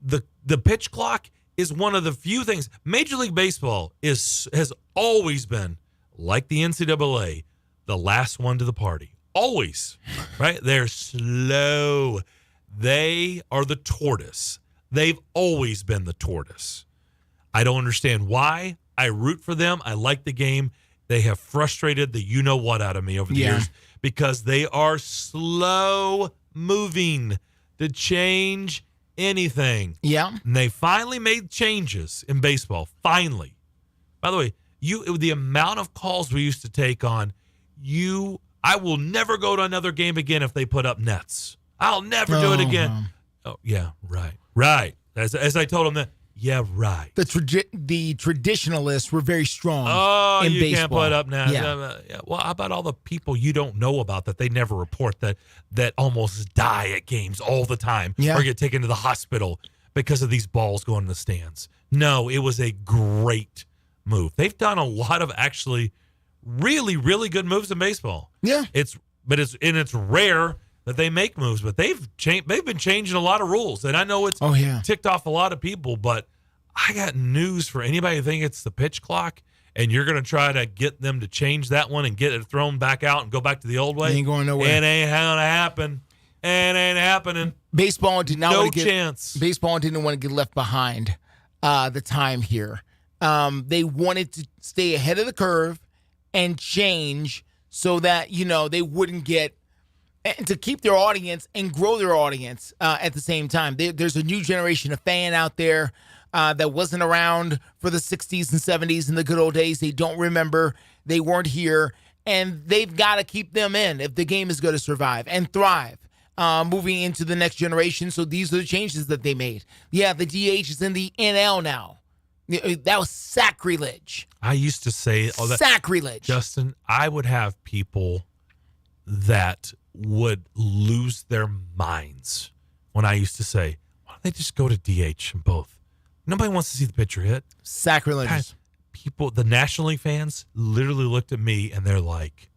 The pitch clock is one of the few things. Major League Baseball has always been, like the NCAA, the last one to the party. Always, right? They're slow. They are the tortoise. They've always been the tortoise. I don't understand why. I root for them. I like the game. they have frustrated the you-know-what out of me over the years because they are slow moving to change anything. Yeah. And they finally made changes in baseball. Finally. By the way, the amount of calls we used to take on I will never go to another game again if they put up nets. I'll never do it again. Oh, yeah, right. Right. As I told them that, yeah, right. The traditionalists were very strong in you baseball. Can't put up nets. Yeah. Well, how about all the people you don't know about that they never report that almost die at games all the time or get taken to the hospital because of these balls going in the stands? No, it was a great move. They've done a lot of actually really, really good moves in baseball. Yeah. It's rare that they make moves, but they've been changing a lot of rules. And I know it's ticked off a lot of people, but I got news for anybody who thinks it's the pitch clock and you're going to try to get them to change that one and get it thrown back out and go back to the old way. It ain't going nowhere. It ain't going to happen. It ain't happening. Baseball did not want to get chance. Baseball didn't want to get left behind the time here. They wanted to stay ahead of the curve and change so that, they wouldn't get and to keep their audience and grow their audience at the same time. There's a new generation of fan out there that wasn't around for the 60s and 70s in the good old days. They don't remember. They weren't here. And they've got to keep them in if the game is going to survive and thrive moving into the next generation. So these are the changes that they made. Yeah, the DH is in the NL now. That was sacrilege. I used to say that. Sacrilege. Justin, I would have people that would lose their minds when I used to say, why don't they just go to DH in both? Nobody wants to see the pitcher hit. Sacrilegious. People, the National League fans literally looked at me and they're like,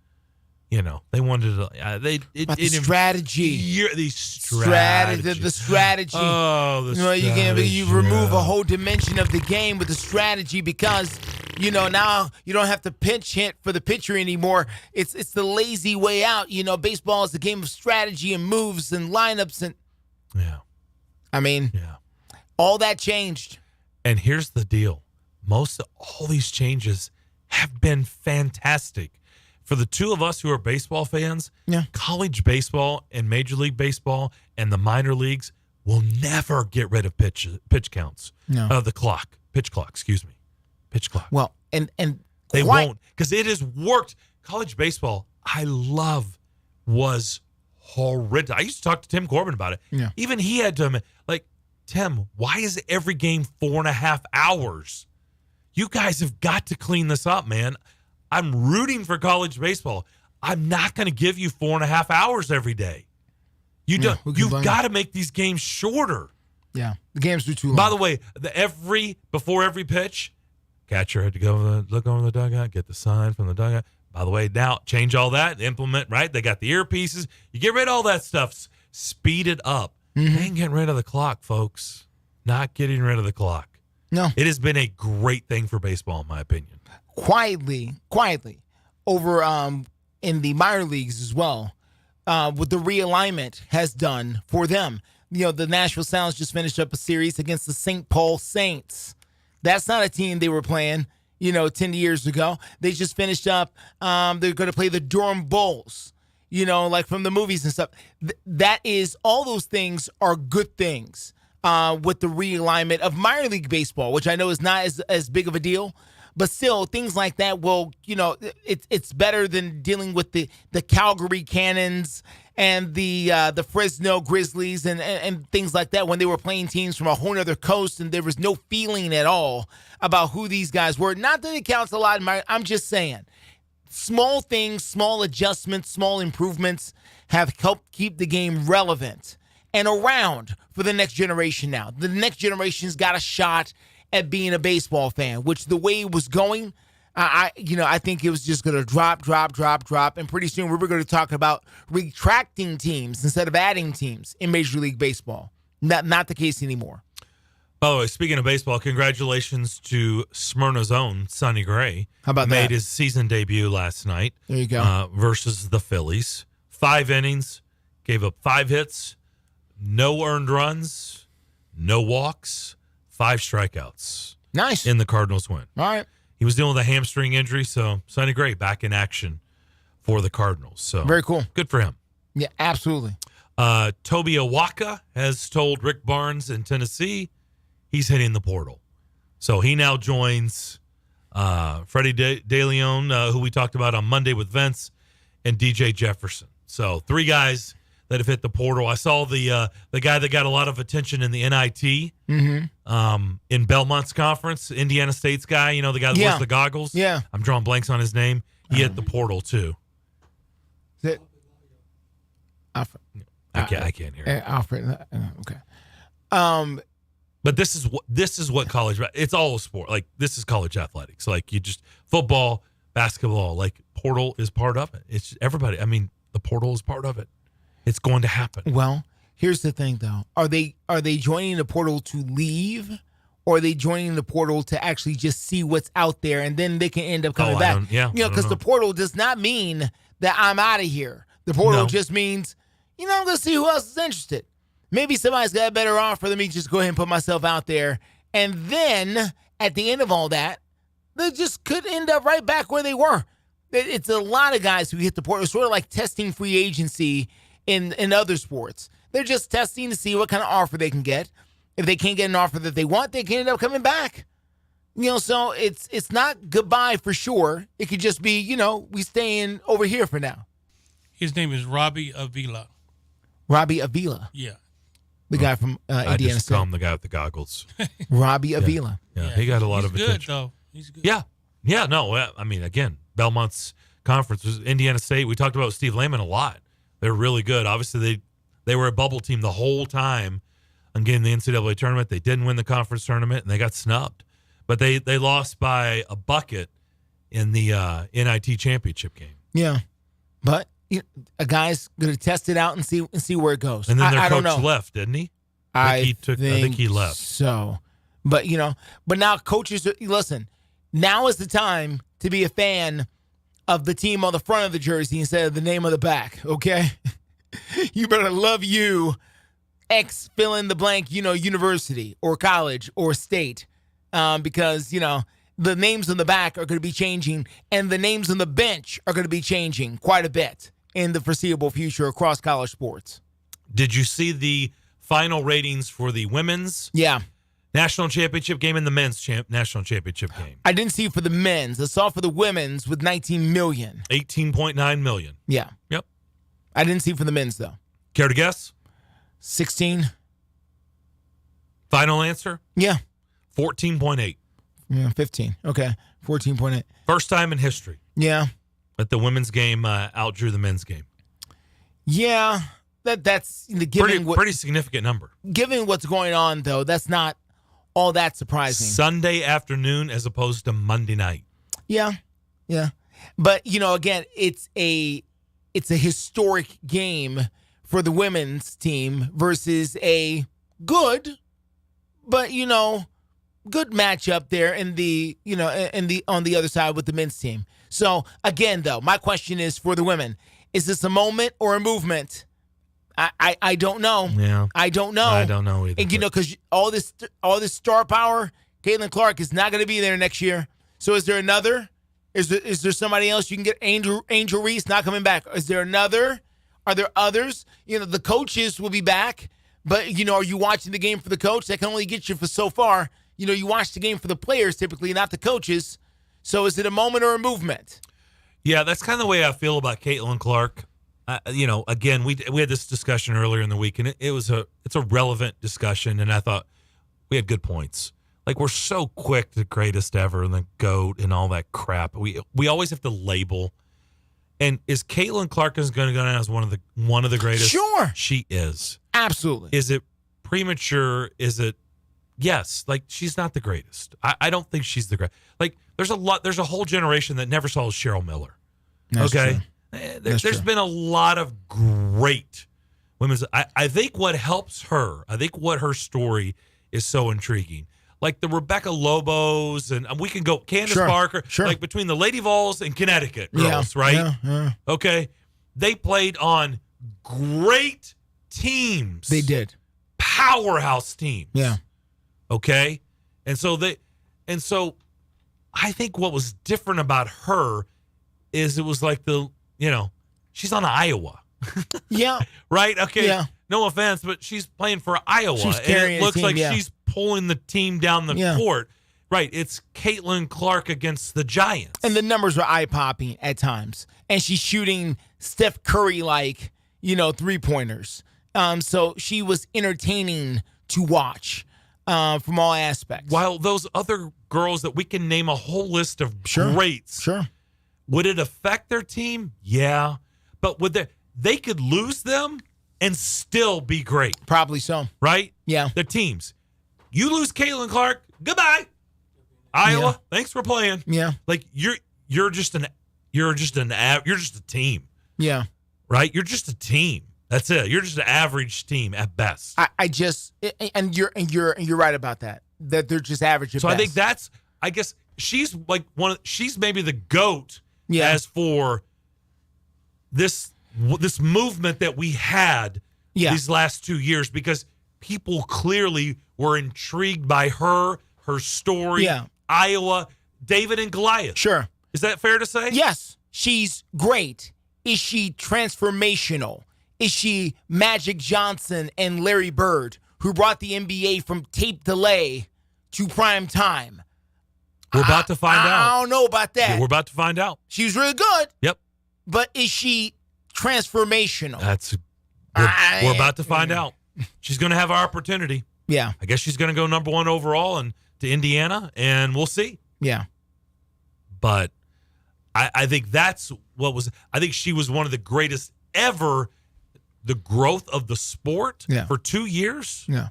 they wanted to, the strategy. The strategy. The strategy. Oh, the strategy. You remove a whole dimension of the game with the strategy because, now you don't have to pinch hit for the pitcher anymore. It's the lazy way out. Baseball is a game of strategy and moves and lineups and. Yeah. All that changed. And here's the deal. Most of all these changes have been fantastic. For the two of us who are baseball fans, college baseball and Major League Baseball and the minor leagues will never get rid of pitch counts. No. The clock. Pitch clock, excuse me. Pitch clock. Well, and they won't because it has worked. College baseball, I love, was horrendous. I used to talk to Tim Corbin about it. Yeah. Even he had to, Tim, why is every game 4.5 hours? You guys have got to clean this up, man. I'm rooting for college baseball. I'm not going to give you 4.5 hours every day. You've got to make these games shorter. Yeah, the games are too long. By the way, before every pitch, catcher had to go look over the dugout, get the sign from the dugout. By the way, now change all that, implement, right? They got the earpieces. You get rid of all that stuff, speed it up. Mm-hmm. They ain't getting rid of the clock, folks. Not getting rid of the clock. No. It has been a great thing for baseball, in my opinion. Quietly over in the minor leagues as well, what the realignment has done for them. The Nashville Sounds just finished up a series against the St. Paul Saints. That's not a team they were playing, 10 years ago. They just finished up. They're going to play the Durham Bulls, like from the movies and stuff. That is, all those things are good things with the realignment of minor league baseball, which I know is not as big of a deal. But still, things like that will, it's better than dealing with the Calgary Cannons and the Fresno Grizzlies and things like that when they were playing teams from a whole other coast and there was no feeling at all about who these guys were. Not that it counts a lot. I'm just saying, small things, small adjustments, small improvements have helped keep the game relevant and around for the next generation now. The next generation's got a shot at being a baseball fan, which the way it was going, I think it was just going to drop. And pretty soon we were going to talk about retracting teams instead of adding teams in Major League Baseball. Not the case anymore. By the way, speaking of baseball, congratulations to Smyrna's own Sonny Gray. How about that? Made his season debut last night. There you go. Versus the Phillies. 5 innings, gave up 5 hits, no earned runs, no walks, 5 strikeouts. Nice. In the Cardinals win. All right. he was dealing with a hamstring injury, so Sonny Gray back in action for the Cardinals. So very cool. Good for him. Yeah, absolutely. Toby Awaka has told Rick Barnes in Tennessee he's hitting the portal. So he now joins Freddie De Leon, who we talked about on Monday with Vince, and DJ Jefferson. So 3 guys that have hit the portal. I saw the guy that got a lot of attention in the NIT in Belmont's conference, Indiana State's guy, the guy that wears the goggles. Yeah. I'm drawing blanks on his name. He hit the portal too. Is it Alfred? I can't hear it. Alfred. Okay. But this is what college. It's all a sport. Like this is college athletics. Like you just football, basketball. Like portal is part of it. It's everybody. I mean, the portal is part of it. It's going to happen. Well, here's the thing, though. Are they joining the portal to leave, or are they joining the portal to actually just see what's out there, and then they can end up coming back? Because the portal does not mean that I'm out of here. The portal just means, I'm going to see who else is interested. Maybe somebody's got a better offer. Let me just go ahead and put myself out there. And then at the end of all that, they just could end up right back where they were. It's a lot of guys who hit the portal. It's sort of like testing free agency in other sports. They're just testing to see what kind of offer they can get. If they can't get an offer that they want, they can end up coming back. So it's not goodbye for sure. It could just be, we staying over here for now. His name is Robbie Avila. Robbie Avila. Yeah. The guy from Indiana I just State. call him the guy with the goggles. Robbie Avila. Yeah, he got a lot of He's attention. good, though. He's good. Yeah. No, I mean, again, Belmont's conference was Indiana State. We talked about Steve Lehman a lot. They're really good. Obviously, they were a bubble team the whole time on getting the NCAA tournament. They didn't win the conference tournament, and they got snubbed. But they lost by a bucket in the NIT championship game. Yeah, but a guy's going to test it out and see where it goes. And then their I don't coach know. left, didn't he? I think he left. So, but but now coaches, listen, now is the time to be a fan of the team on the front of the jersey instead of the name on the back, okay? You better love you, X fill in the blank, university or college or state, because, the names on the back are going to be changing, and the names on the bench are going to be changing quite a bit in the foreseeable future across college sports. Did you see the final ratings for the women's national championship game and the men's national championship game? I didn't see for the men's. I saw for the women's with 19 million. 18.9 million. Yeah. Yep. I didn't see for the men's, though. Care to guess? 16. Final answer? Yeah. 14.8. Yeah, 15. Okay. 14.8. First time in history. Yeah. That the women's game outdrew the men's game. Yeah. That's pretty significant number. Given what's going on, though, that's not all that surprising. Sunday afternoon as opposed to Monday night. Yeah. Yeah. But, again, it's a historic game for the women's team versus a good, but, good matchup there on the other side with the men's team. So, again, though, my question is for the women, is this a moment or a movement? I don't know. Yeah. I don't know. I don't know either. And because all this star power, Caitlin Clark is not going to be there next year. So is there another? Is there somebody else you can get? Angel Reese not coming back. Is there another? Are there others? The coaches will be back, but are you watching the game for the coach? That can only get you for so far. You watch the game for the players typically, not the coaches. So is it a moment or a movement? Yeah, that's kind of the way I feel about Caitlin Clark. Again, we had this discussion earlier in the week, and it's a relevant discussion, and I thought we had good points. Like, we're so quick to greatest ever and the GOAT and all that crap. We always have to label. And is Caitlin Clark going to go down as one of the greatest? Sure, she is. Absolutely. Is it premature? Is it? Yes. Like, she's not the greatest. I don't think she's the greatest. Like, there's a whole generation that never saw Cheryl Miller. That's okay. True. There's been a lot of great women's. I think what helps her, what her story is so intriguing. Like the Rebecca Lobos, and we can go Candace Parker, like between the Lady Vols and Connecticut girls, right? Yeah. Okay. They played on great teams. They did. Powerhouse teams. Yeah. Okay. And so I think what was different about her is it was like she's on Iowa. Yeah. Right? Okay. Yeah. No offense, but she's playing for Iowa. She's and carrying it looks a team, like yeah. she's pulling the team down the court. Right. It's Caitlin Clark against the Giants. And the numbers were eye-popping at times. And she's shooting Steph Curry-like, 3-pointers. So she was entertaining to watch from all aspects. While those other girls that we can name a whole list of greats. Sure. Would it affect their team? Yeah. But they could lose them and still be great. Probably so. Right? Yeah. The teams. You lose Caitlin Clark, goodbye. Iowa, thanks for playing. Yeah. Like you're just a team. Yeah. Right? You're just a team. That's it. You're just an average team at best. You're right about that. That they're just average at best. So I think I guess she's like she's maybe the GOAT as for this movement that we had these last 2 years, because people clearly were intrigued by her story. Yeah. Iowa, David and Goliath. Sure. Is that fair to say? Yes. She's great. Is she transformational? Is she Magic Johnson and Larry Bird, who brought the NBA from tape delay to prime time? We're about to find out. I don't know about that. Yeah, we're about to find out. She was really good. Yep. But is she transformational? We're about to find out. She's going to have our opportunity. Yeah. I guess she's going to go number 1 overall and to Indiana, and we'll see. Yeah. But I think that's I think she was one of the greatest ever. The growth of the sport for 2 years. Yeah.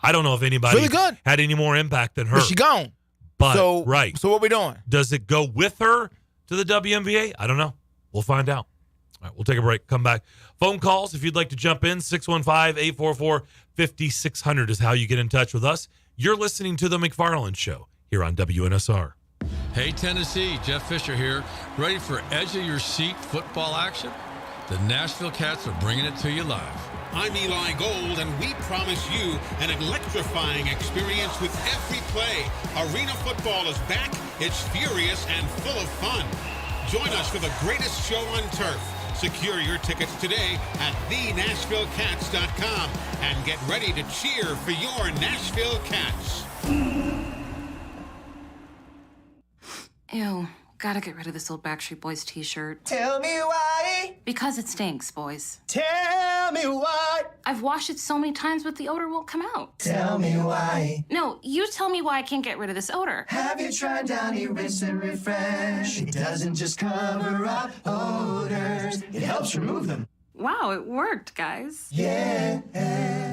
I don't know if anybody really good. had any more impact than her. But she gone. But, so what we doing? Does it go with her to the WNBA? I don't know. We'll find out. All right, we'll take a break. Come back. Phone calls, if you'd like to jump in, 615-844-5600 is how you get in touch with us. You're listening to The McFarland Show here on WNSR. Hey, Tennessee, Jeff Fisher here. Ready for edge-of-your-seat football action? The Nashville Cats are bringing it to you live. I'm Eli Gold, and we promise you an electrifying experience with every play. Arena football is back. It's furious and full of fun. Join us for the greatest show on turf. Secure your tickets today at thenashvillecats.com and get ready to cheer for your Nashville Cats. Ew, gotta get rid of this old Backstreet Boys t-shirt. Tell me why. Because it stinks, boys. Tell me why. I've washed it so many times, but the odor won't come out. Tell me why. No, you tell me why I can't get rid of this odor. Have you tried Downy Rinse and Refresh? It doesn't just cover up odors, it helps remove them. Wow, it worked, guys. Yeah.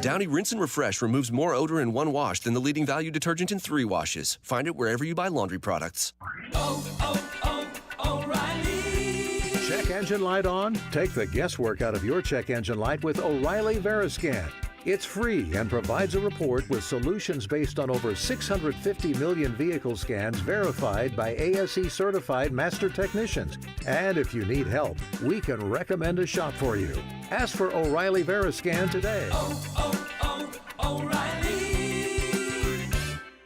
Downy Rinse and Refresh removes more odor in 1 wash than the leading value detergent in 3 washes. Find it wherever you buy laundry products. O'Reilly. Check engine light on? Take the guesswork out of your check engine light with O'Reilly Veriscan. It's free and provides a report with solutions based on over 650 million vehicle scans verified by ASE certified master technicians. And if you need help, we can recommend a shop for you. Ask for O'Reilly Veriscan today. O'Reilly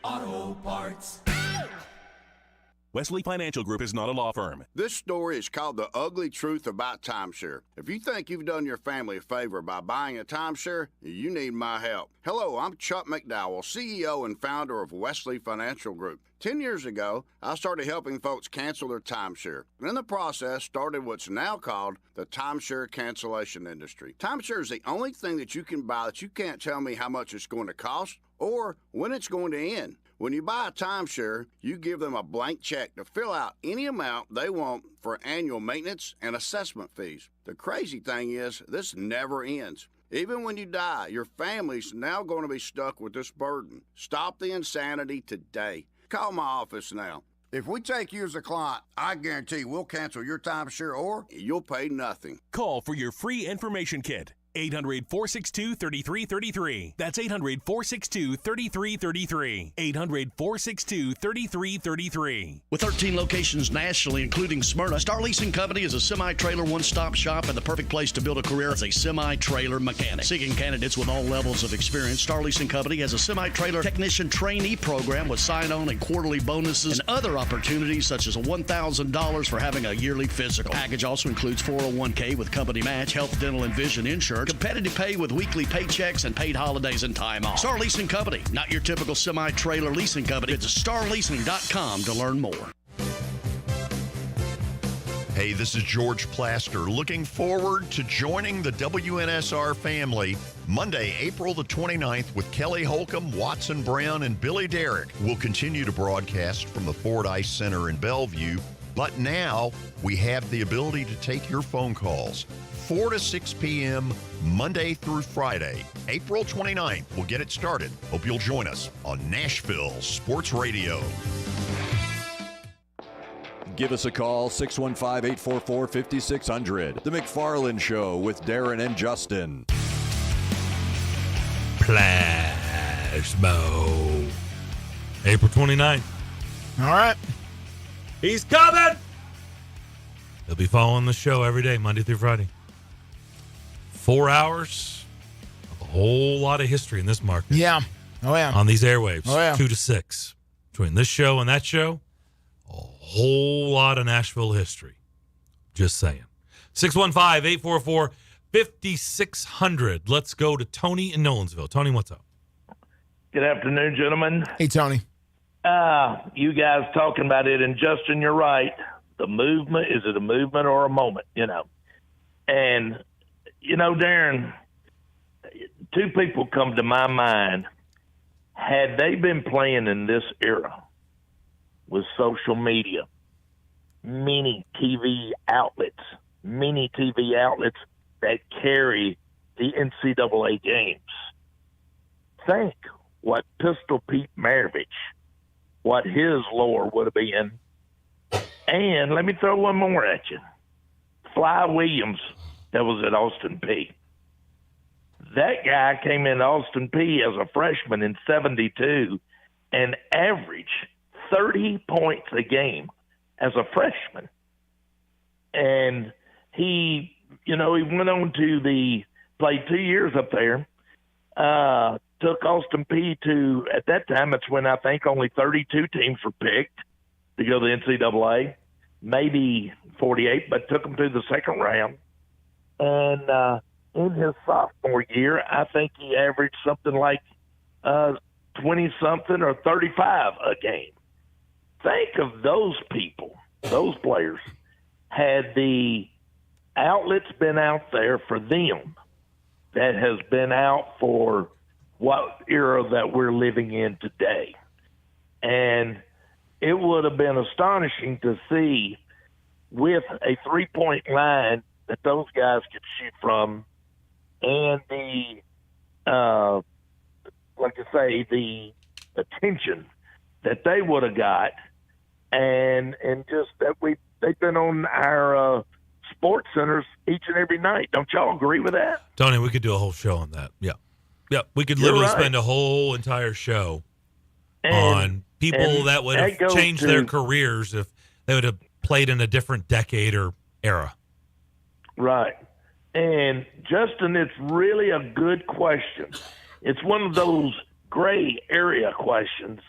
Auto Parts. Wesley Financial Group is not a law firm. This story is called The Ugly Truth About Timeshare. If you think you've done your family a favor by buying a timeshare, you need my help. Hello, I'm Chuck McDowell, CEO and founder of Wesley Financial Group. 10 years ago, I started helping folks cancel their timeshare. And in the process, started what's now called the timeshare cancellation industry. Timeshare is the only thing that you can buy that you can't tell me how much it's going to cost or when it's going to end. When you buy a timeshare, you give them a blank check to fill out any amount they want for annual maintenance and assessment fees. The crazy thing is, this never ends. Even when you die, your family's now going to be stuck with this burden. Stop the insanity today. Call my office now. If we take you as a client, I guarantee we'll cancel your timeshare or you'll pay nothing. Call for your free information kit. 800-462-3333. That's 800-462-3333. 800-462-3333. With 13 locations nationally, including Smyrna, Star Leasing Company is a semi-trailer one-stop shop and the perfect place to build a career as a semi-trailer mechanic. Seeking candidates with all levels of experience, Star Leasing Company has a semi-trailer technician trainee program with sign-on and quarterly bonuses and other opportunities such as $1,000 for having a yearly physical. Package also includes 401k with company match, health, dental, and vision insurance, competitive pay with weekly paychecks and paid holidays and time off. Star Leasing Company, not your typical semi-trailer leasing company. Visit starleasing.com to learn more. Hey, this is George Plaster. Looking forward to joining the WNSR family Monday, April the 29th with Kelly Holcomb, Watson Brown, and Billy Derrick. We'll continue to broadcast from the Ford Ice Center in Bellevue, but now we have the ability to take your phone calls. 4 to 6 p.m. Monday through Friday, April 29th. We'll get it started. Hope you'll join us on Nashville Sports Radio. Give us a call, 615-844-5600. The McFarland Show with Darren and Justin. Plasmo. April 29th. All right. He's coming. He'll be following the show every day, Monday through Friday. 4 hours of a whole lot of history in this market. Yeah. Oh, yeah. On these airwaves. Oh, yeah. 2 to 6. Between this show and that show, a whole lot of Nashville history. Just saying. 615-844-5600. Let's go to Tony in Nolensville. Tony, what's up? Good afternoon, gentlemen. Hey, Tony. You guys talking about it, and Justin, you're right. The movement, is it a movement or a moment, And, Darren, two people come to my mind. Had they been playing in this era with social media, many TV outlets that carry the NCAA games, think what Pistol Pete Maravich, what his lore would have been. And let me throw one more at you. Fly Williams, that was at Austin Peay. That guy came into Austin Peay as a freshman in 72 and averaged 30 points a game as a freshman. And he went on to played 2 years up there, took Austin Peay to, at that time, it's when I think only 32 teams were picked to go to the NCAA, maybe 48, but took them to the second round. And in his sophomore year, I think he averaged something like 20-something or 35 a game. Think of those people, those players, had the outlets been out there for them that has been out for what era that we're living in today. And it would have been astonishing to see with a three-point line that those guys could shoot from and the attention that they would have got and just that they've been on our sports centers each and every night. Don't y'all agree with that? Tony, we could do a whole show on that. Yeah. Yeah, we could You're literally right. spend a whole entire show on people that would have changed their careers if they would have played in a different decade or era. Right. And, Justin, it's really a good question. It's one of those gray area questions.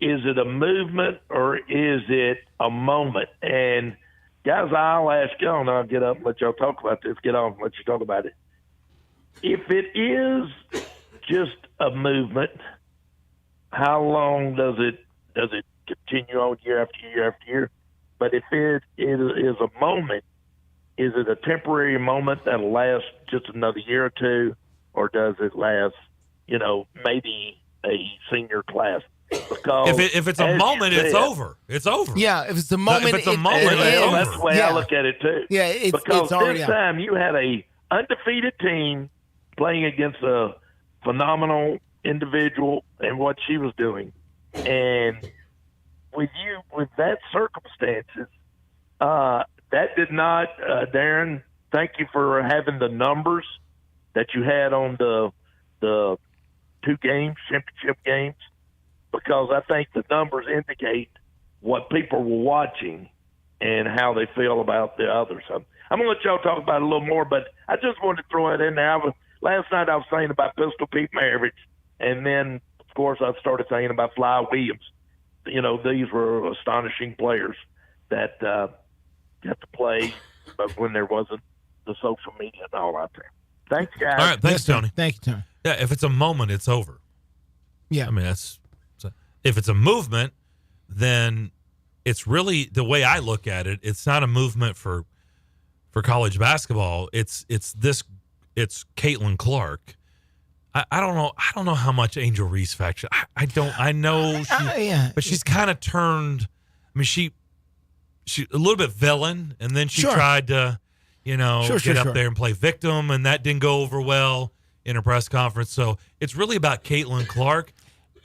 Is it a movement or is it a moment? And, guys, I'll ask y'all, and I'll get up and let y'all talk about this. Get on and let you talk about it. If it is just a movement, how long does it continue on year after year after year? But if it is a moment, is it a temporary moment that'll last just another year or two, or does it last, maybe a senior class? Because if it's a moment, it's over. It's over. Yeah, if it's a moment, if it's a moment, it's over. That's the way I look at it too. Yeah, because it's already this time you had a undefeated team playing against a phenomenal individual and what she was doing, and with that circumstances, that did not, Darren, thank you for having the numbers that you had on the 2 games, championship games, because I think the numbers indicate what people were watching and how they feel about the others. I'm going to let y'all talk about it a little more, but I just wanted to throw it in there. Last night I was saying about Pistol Pete Maravich, and then, of course, I started saying about Fly Williams. You know, these were astonishing players that got to play, but when there wasn't the social media and all out there. Thanks, guys. All right, thanks, Tony. Thank you, Tony. Yeah, if it's a moment, it's over. Yeah. I mean, if it's a movement, then it's really, the way I look at it, it's not a movement for college basketball. It's Caitlin Clark. I don't know how much Angel Reese factor. I know but she's kind of turned. I mean, she a little bit villain, and then she tried to, get up there and play victim, and that didn't go over well in her press conference. So it's really about Caitlin Clark.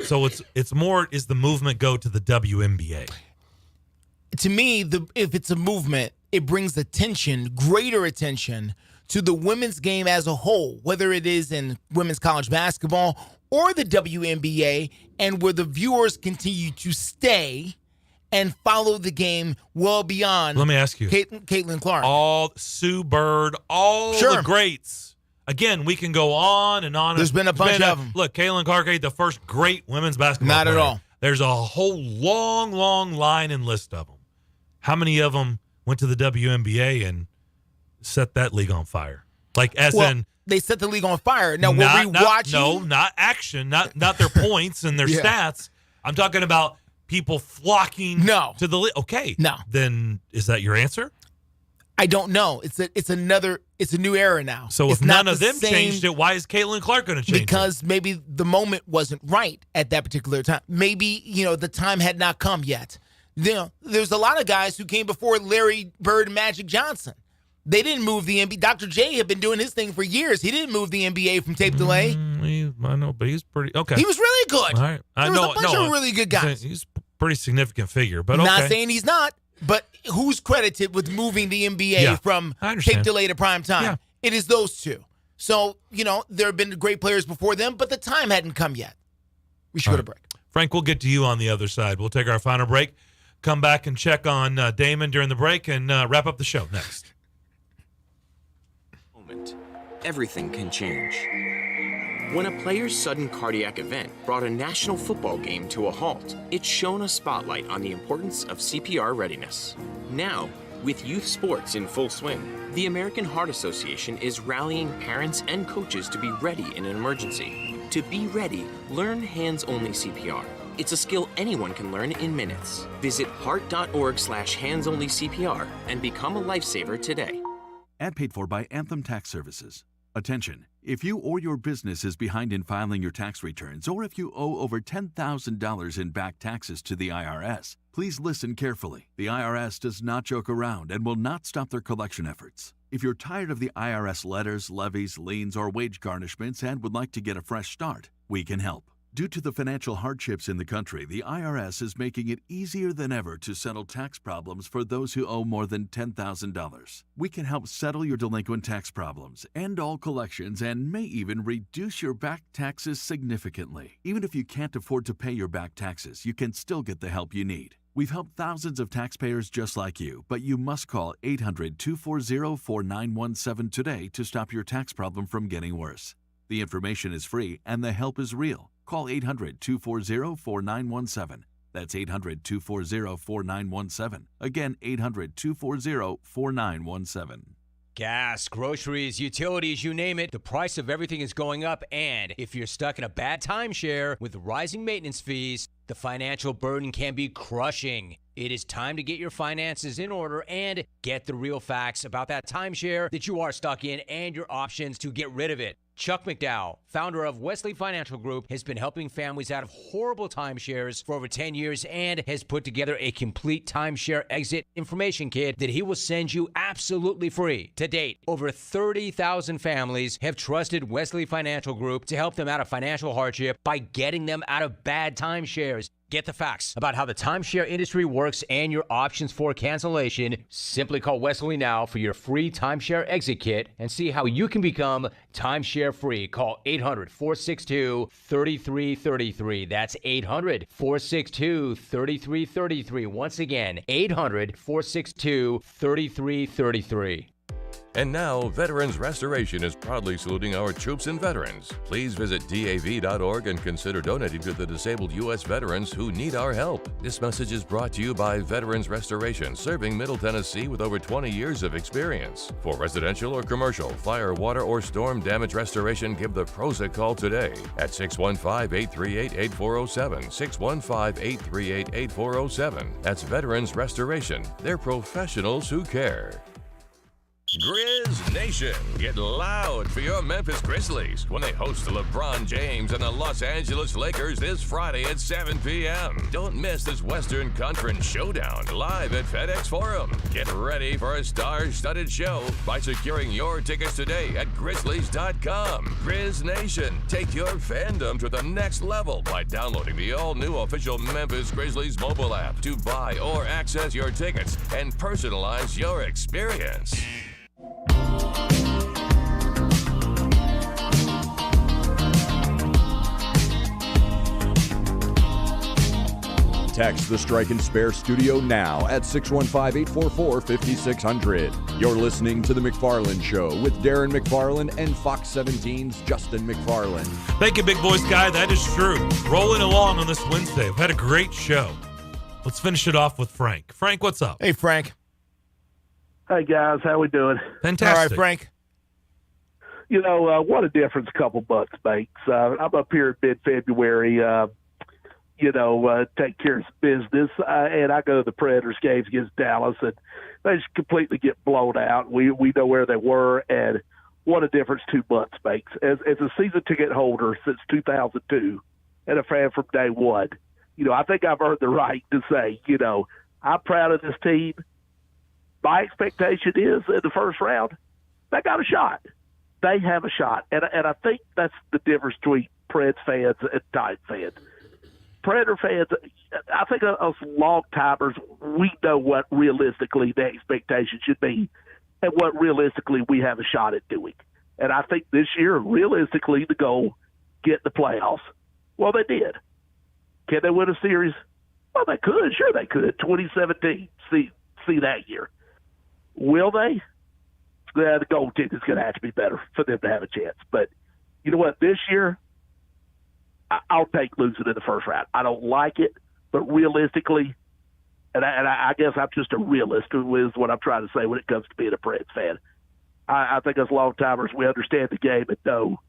So it's more, is the movement go to the WNBA? To me, if it's a movement, it brings attention, greater attention, to the women's game as a whole, whether it is in women's college basketball or the WNBA, and where the viewers continue to stay and follow the game well beyond. Let me ask you, Caitlin Clark, all Sue Bird, all the greats. Again, we can go on and on. There's been a bunch of them. Look, Caitlin Clark ain't the first great women's basketball player. Not at all. There's a whole long, long line and list of them. How many of them went to the WNBA and set that league on fire? They set the league on fire. Now, were we watching? Not action, not their points and their stats. I'm talking about people flocking to the league. Okay. No. Then is that your answer? I don't know. It's a new era now. So if none of them changed it, why is Caitlin Clark going to change it? Because maybe the moment wasn't right at that particular time. Maybe, the time had not come yet. There's a lot of guys who came before Larry Bird and Magic Johnson. They didn't move the NBA. Dr. J had been doing his thing for years. He didn't move the NBA from tape delay. I know, but he's pretty okay. He was really good. All right. There was a bunch of really good guys. He's a pretty significant figure, but okay. Not saying he's not, but who's credited with moving the NBA from tape delay to prime time? Yeah. It is those two. So, there have been great players before them, but the time hadn't come yet. We should go to break. Frank, we'll get to you on the other side. We'll take our final break, come back and check on Damon during the break, and wrap up the show next. Everything can change. When a player's sudden cardiac event brought a national football game to a halt, it shone a spotlight on the importance of CPR readiness. Now, with youth sports in full swing, the American Heart Association is rallying parents and coaches to be ready in an emergency. To be ready, learn hands-only CPR. It's a skill anyone can learn in minutes. Visit heart.org/hands-only-CPR and become a lifesaver today. Ad paid for by Anthem Tax Services. Attention, if you or your business is behind in filing your tax returns, or if you owe over $10,000 in back taxes to the IRS, please listen carefully. The IRS does not joke around and will not stop their collection efforts. If you're tired of the IRS letters, levies, liens, or wage garnishments and would like to get a fresh start, we can help. Due to the financial hardships in the country, the IRS is making it easier than ever to settle tax problems for those who owe more than $10,000. We can help settle your delinquent tax problems, end all collections, and may even reduce your back taxes significantly. Even if you can't afford to pay your back taxes, you can still get the help you need. We've helped thousands of taxpayers just like you, but you must call 800-240-4917 today to stop your tax problem from getting worse. The information is free and the help is real. Call 800-240-4917. That's 800-240-4917. Again, 800-240-4917. Gas, groceries, utilities, you name it, the price of everything is going up. And if you're stuck in a bad timeshare with rising maintenance fees, the financial burden can be crushing. It is time to get your finances in order and get the real facts about that timeshare that you are stuck in and your options to get rid of it. Chuck McDowell, founder of Wesley Financial Group, has been helping families out of horrible timeshares for over 10 years and has put together a complete timeshare exit information kit that he will send you absolutely free. To date, over 30,000 families have trusted Wesley Financial Group to help them out of financial hardship by getting them out of bad timeshares. Get the facts about how the timeshare industry works and your options for cancellation. Simply call Wesley now for your free timeshare exit kit and see how you can become timeshare free. Call 800-462-3333. That's 800-462-3333. Once again, 800-462-3333. And now, Veterans Restoration is proudly saluting our troops and veterans. Please visit DAV.org and consider donating to the disabled U.S. veterans who need our help. This message is brought to you by Veterans Restoration, serving Middle Tennessee with over 20 years of experience. For residential or commercial, fire, water, or storm damage restoration, give the pros a call today at 615-838-8407, 615-838-8407. That's Veterans Restoration. They're professionals who care. Grizz Nation, get loud for your Memphis Grizzlies when they host LeBron James and the Los Angeles Lakers this Friday at 7 p.m. Don't miss this Western Conference showdown live at FedEx Forum. Get ready for a star-studded show by securing your tickets today at Grizzlies.com. Grizz Nation, take your fandom to the next level by downloading the all-new official Memphis Grizzlies mobile app to buy or access your tickets and personalize your experience. Text the Strike and Spare studio now at 615-844-5600. You're listening to The McFarland Show with Darren McFarland and Fox 17's Justin McFarland. Thank you, Big Voice Guy. That is true. Rolling along on this Wednesday. We've had a great show. Let's finish it off with Frank. Frank, what's up? Hey, Frank. Hey, guys. How we doing? Fantastic. All right, Frank. You know, what a difference a couple bucks makes. I'm up here in mid-February, take care of some business, and I go to the Predators games against Dallas, and they just completely get blown out. We know where they were, and what a difference 2 months makes. As a season ticket holder since 2002 and a fan from day one, I think I've earned the right to say, I'm proud of this team. My expectation is in the first round, they got a shot. They have a shot. And I think that's the difference between Preds fans and Titan fans. Predator fans, I think us long-timers, we know what realistically the expectation should be and what realistically we have a shot at doing. And I think this year, realistically, the goal, get the playoffs. Well, they did. Can they win a series? Well, they could. Sure they could. 2017, see that year. Will they? The goaltending is going to have to be better for them to have a chance. But you know what? This year, I'll take losing in the first round. I don't like it, but realistically, and I guess I'm just a realist is what I'm trying to say when it comes to being a Preds fan. I think as long-timers, we understand the game and know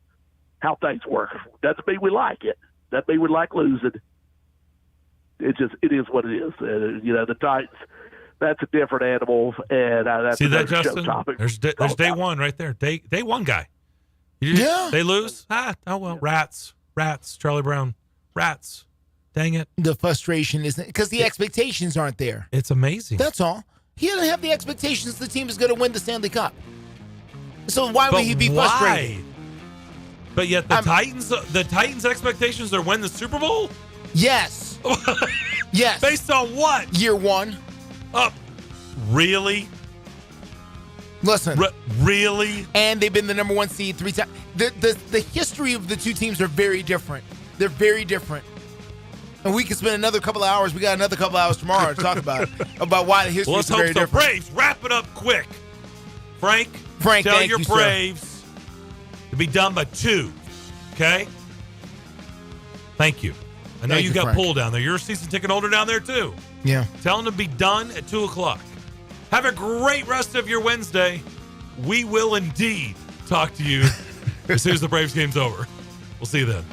how things work. Doesn't mean we like it. Doesn't mean we like losing. It is what it is. The Titans, that's a different animal, and that's see that, show Justin? topic. There's day one right there. Day one guy. They lose. Oh well. Rats. Charlie Brown. Rats. Dang it. The frustration isn't because the expectations aren't there. It's amazing. That's all. He doesn't have the expectations the team is going to win the Stanley Cup. So why would he be frustrated? But yet the Titans' expectations are win the Super Bowl? Yes. Yes. Based on what? Year one. Really? Listen. Really? And they've been the number one seed 3 times. The history of the two teams are very different. They're very different. And we can spend another couple of hours. We got another couple of hours tomorrow to talk about why the history is very different. Braves, wrap it up quick. Frank, tell your Braves to be done by 2. Okay? Thank you. I know you got Frank. pulled down there. You're a season ticket holder down there, too. Yeah. Tell them to be done at 2 o'clock. Have a great rest of your Wednesday. We will indeed talk to you as soon as the Braves game's over. We'll see you then.